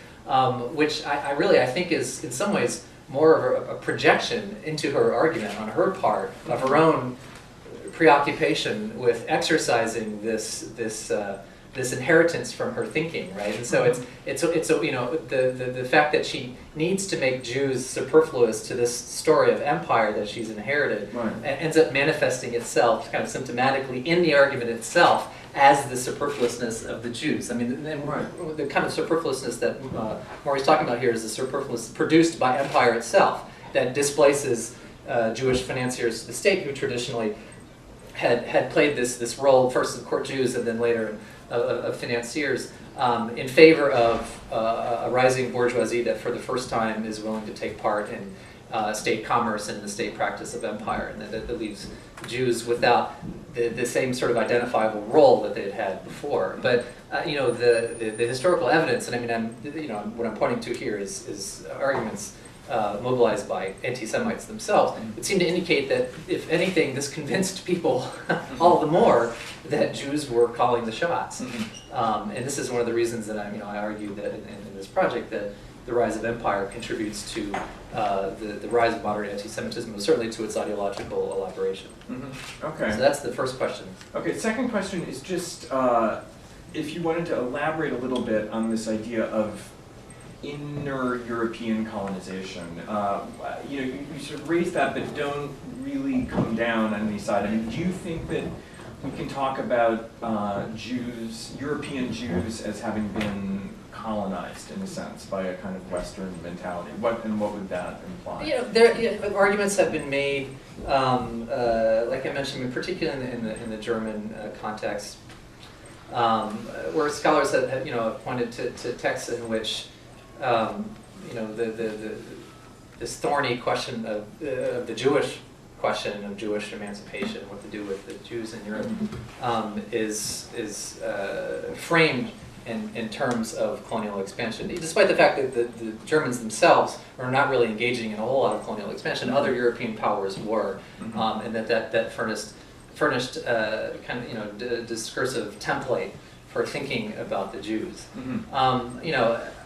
which I think is in some ways more of a projection into her argument on her part of her own preoccupation with exercising this inheritance from her thinking, right? And so it's the fact that she needs to make Jews superfluous to this story of empire that she's inherited ends up manifesting itself kind of symptomatically in the argument itself as the superfluousness of the Jews. I mean, the kind of superfluousness that Maury's talking about here is the superfluous produced by empire itself that displaces Jewish financiers, the state, who traditionally had played this role, first of court Jews and then later of financiers, in favor of a rising bourgeoisie that for the first time is willing to take part in state commerce and the state practice of empire, and that leaves Jews without the same sort of identifiable role that they'd had before. But the historical evidence, and I mean, what I'm pointing to here is arguments mobilized by anti-Semites themselves, would seem to indicate that, if anything, this convinced people all the more that Jews were calling the shots. And this is one of the reasons that I argue that in this project that the rise of empire contributes to the rise of modern anti-Semitism, and certainly to its ideological elaboration. Okay. So that's the first question. Okay, second question is just if you wanted to elaborate a little bit on this idea of inner European colonization. You sort of raise that, but don't really come down on any side. I mean, do you think that we can talk about European Jews, as having been colonized in a sense by a kind of Western mentality? What would that imply? Arguments have been made, like I mentioned, particularly in the German context, where scholars have pointed to texts in which this thorny question of the Jewish question of Jewish emancipation, what to do with the Jews in Europe, is framed in terms of colonial expansion. Despite the fact that the Germans themselves are not really engaging in a whole lot of colonial expansion, other European powers were, and that furnished kind of a discursive template for thinking about the Jews.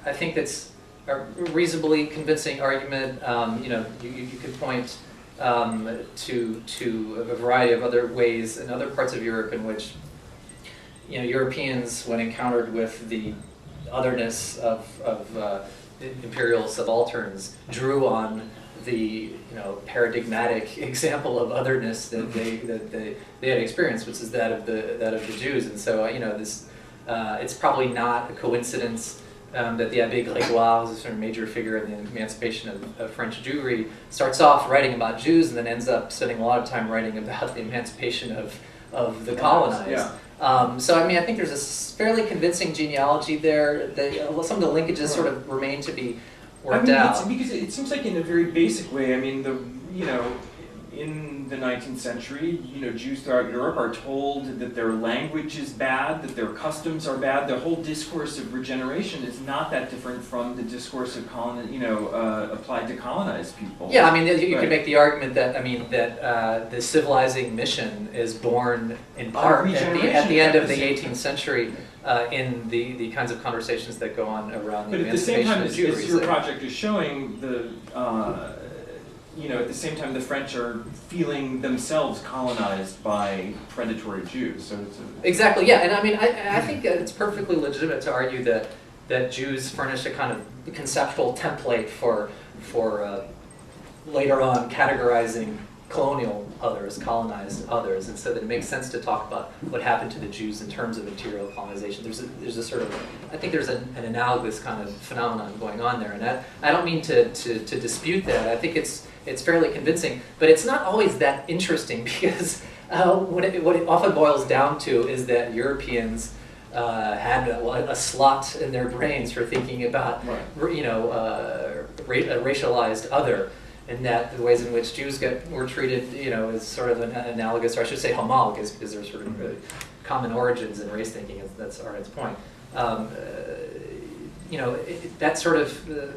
I think that's a reasonably convincing argument. You could point to a variety of other ways in other parts of Europe in which Europeans, when encountered with the otherness of imperial subalterns, drew on the paradigmatic example of otherness that they had experienced, which is that of the Jews. And so this it's probably not a coincidence that the Abbé Grégoire, who's a sort of major figure in the emancipation of French Jewry, starts off writing about Jews and then ends up spending a lot of time writing about the emancipation of the colonized. Yeah. So I mean, I think there's a fairly convincing genealogy there. Some of the linkages sort of remain to be worked out. Because it seems like in a very basic way, I mean, in the 19th century, Jews throughout Europe are told that their language is bad, that their customs are bad. The whole discourse of regeneration is not that different from the discourse of applied to colonized people. Yeah, I mean, you could make the argument that the civilizing mission is born in part at the end of the 18th century in the kinds of conversations that go on around the emancipation of Jewry. But at the same time, as your project is showing, at the same time, the French are feeling themselves colonized by predatory Jews. So it's exactly, yeah. And I mean, I think it's perfectly legitimate to argue that Jews furnish a kind of conceptual template for later on categorizing colonial others, colonized others, and so that it makes sense to talk about what happened to the Jews in terms of imperial colonization. There's a sort of, I think there's an analogous kind of phenomenon going on there, and I don't mean to dispute that. I think it's fairly convincing, but it's not always that interesting because what it often boils down to is that Europeans had a slot in their brains for thinking about, a racialized other, and that the ways in which Jews were treated, is sort of an analogous, or I should say homologous, because there's sort of really common origins in race thinking. That's Arendt's point. That sort of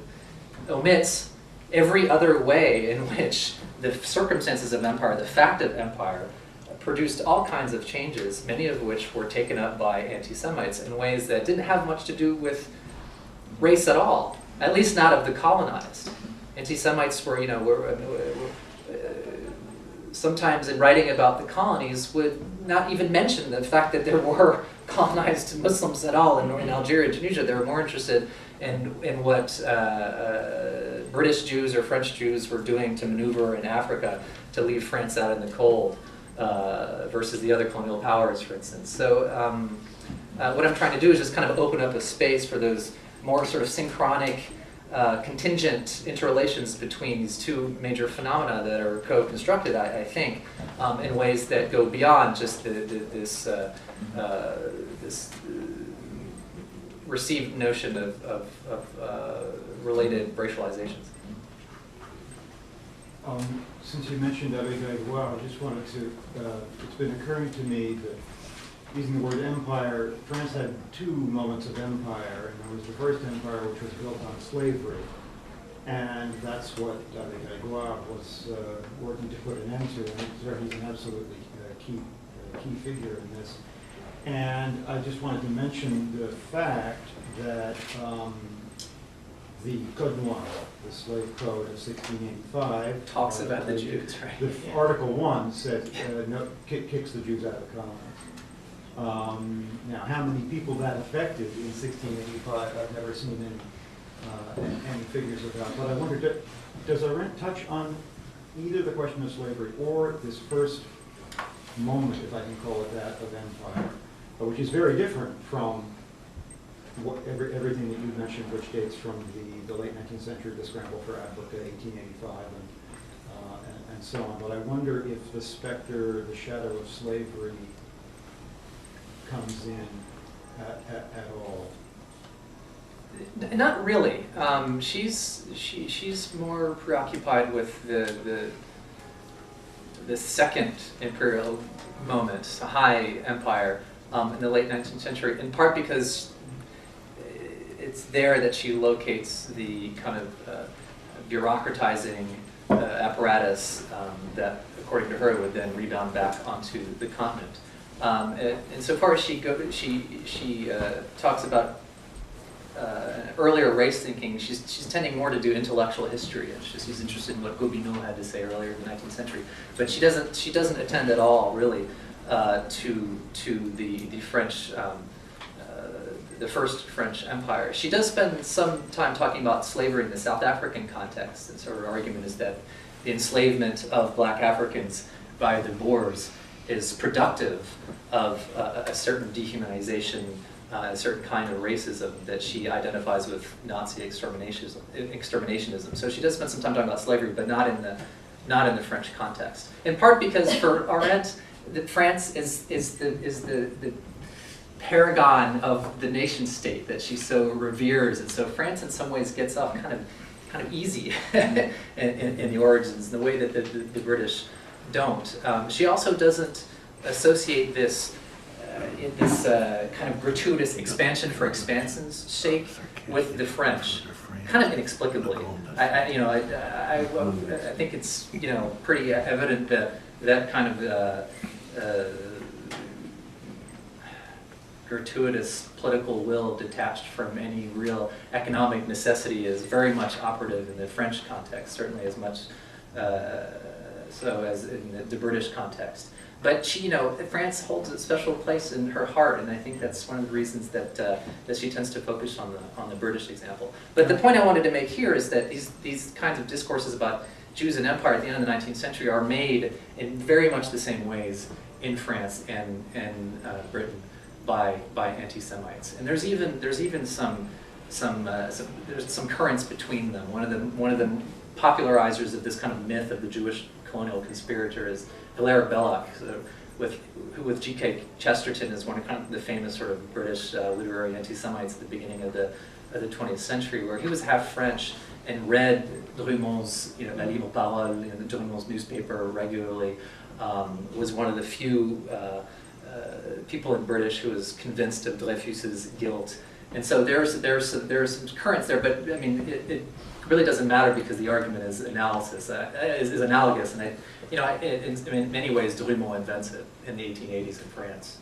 omits every other way in which the circumstances of empire, the fact of empire, produced all kinds of changes, many of which were taken up by anti-Semites in ways that didn't have much to do with race at all, at least not of the colonized. Anti-Semites were sometimes in writing about the colonies would not even mention the fact that there were colonized Muslims at all in Algeria and Tunisia. They were more interested in what British Jews or French Jews were doing to maneuver in Africa to leave France out in the cold versus the other colonial powers, for instance. So what I'm trying to do is just kind of open up a space for those more sort of synchronic contingent interrelations between these two major phenomena that are co-constructed, I think, in ways that go beyond just this received notion of related racializations. Since you mentioned Abbé Grégoire, I just wanted to, it's been occurring to me that using the word empire, France had two moments of empire, and there was the first empire, which was built on slavery, and that's what Abbé Grégoire was working to put an end to, and he's an absolutely key figure in this. And I just wanted to mention the fact that the Code Noir, the slave code of 1685, talks about the Jews, right? The Article 1 said, kicks the Jews out of the colonies. Now, how many people that affected in 1685, I've never seen any figures about. But I wonder, does Arendt touch on either the question of slavery or this first moment, if I can call it that, of empire, which is very different from everything that you mentioned, which dates from the late 19th century, the scramble for Africa, 1885, and so on. But I wonder if the specter, the shadow of slavery, comes in at all. Not really. She's more preoccupied with the second imperial moment, the high empire in the late 19th century, in part because it's there that she locates the kind of bureaucratizing apparatus that, according to her, would then rebound back onto the continent. And so far as she talks about earlier race thinking, she's tending more to do intellectual history. She's interested in what Gobineau had to say earlier in the 19th century, but she doesn't attend at all really to the French, the first French Empire. She does spend some time talking about slavery in the South African context, and so her argument is that the enslavement of black Africans by the Boers is productive of a certain dehumanization a certain kind of racism that she identifies with Nazi exterminationism. So she does spend some time talking about slavery, but not in the French context. In part because for Arendt, France is the paragon of the nation state that she so reveres, and so France in some ways gets off kind of easy in the origins, in the way that the British don't. She also doesn't associate this kind of gratuitous expansion for expansion's sake with the French, kind of inexplicably. I think it's pretty evident that kind of gratuitous political will detached from any real economic necessity is very much operative in the French context, certainly as much so as in the British context. But she, France holds a special place in her heart, and I think that's one of the reasons that that she tends to focus on the British example. But the point I wanted to make here is that these kinds of discourses about Jews and empire at the end of the 19th century are made in very much the same ways in France and Britain by anti-Semites, and there's even some currents between them. One of the popularizers of this kind of myth of the Jewish colonial conspirator is Hilaire Belloc, who with G.K. Chesterton is one of kind of the famous sort of British literary anti-Semites at the beginning of the 20th century, where he was half French and read Drumon's La Libre Parole, Drumon's newspaper regularly. Was one of the few people in British who was convinced of Dreyfus's guilt, and so there's some currents there. But I mean, it really doesn't matter because the argument is analogous, and in many ways, Drummond invents it in the 1880s in France.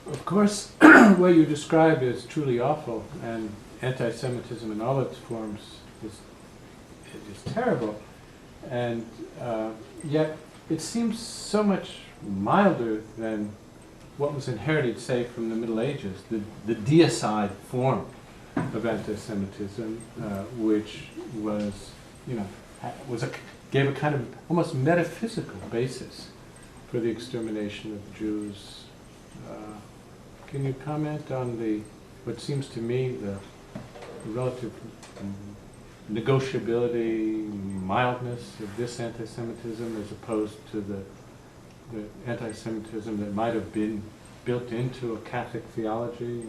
Of course, what you describe is truly awful, and anti-Semitism in all its forms is terrible, and yet it seems so much milder than what was inherited, say, from the Middle Ages, the deicide form of anti-Semitism, which was, gave a kind of almost metaphysical basis for the extermination of Jews. Can you comment on what seems to me the relative negotiability, mildness of this anti-Semitism as opposed to the anti-Semitism that might have been built into a Catholic theology?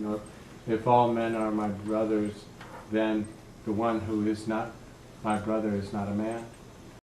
If all men are my brothers, then the one who is not my brother is not a man.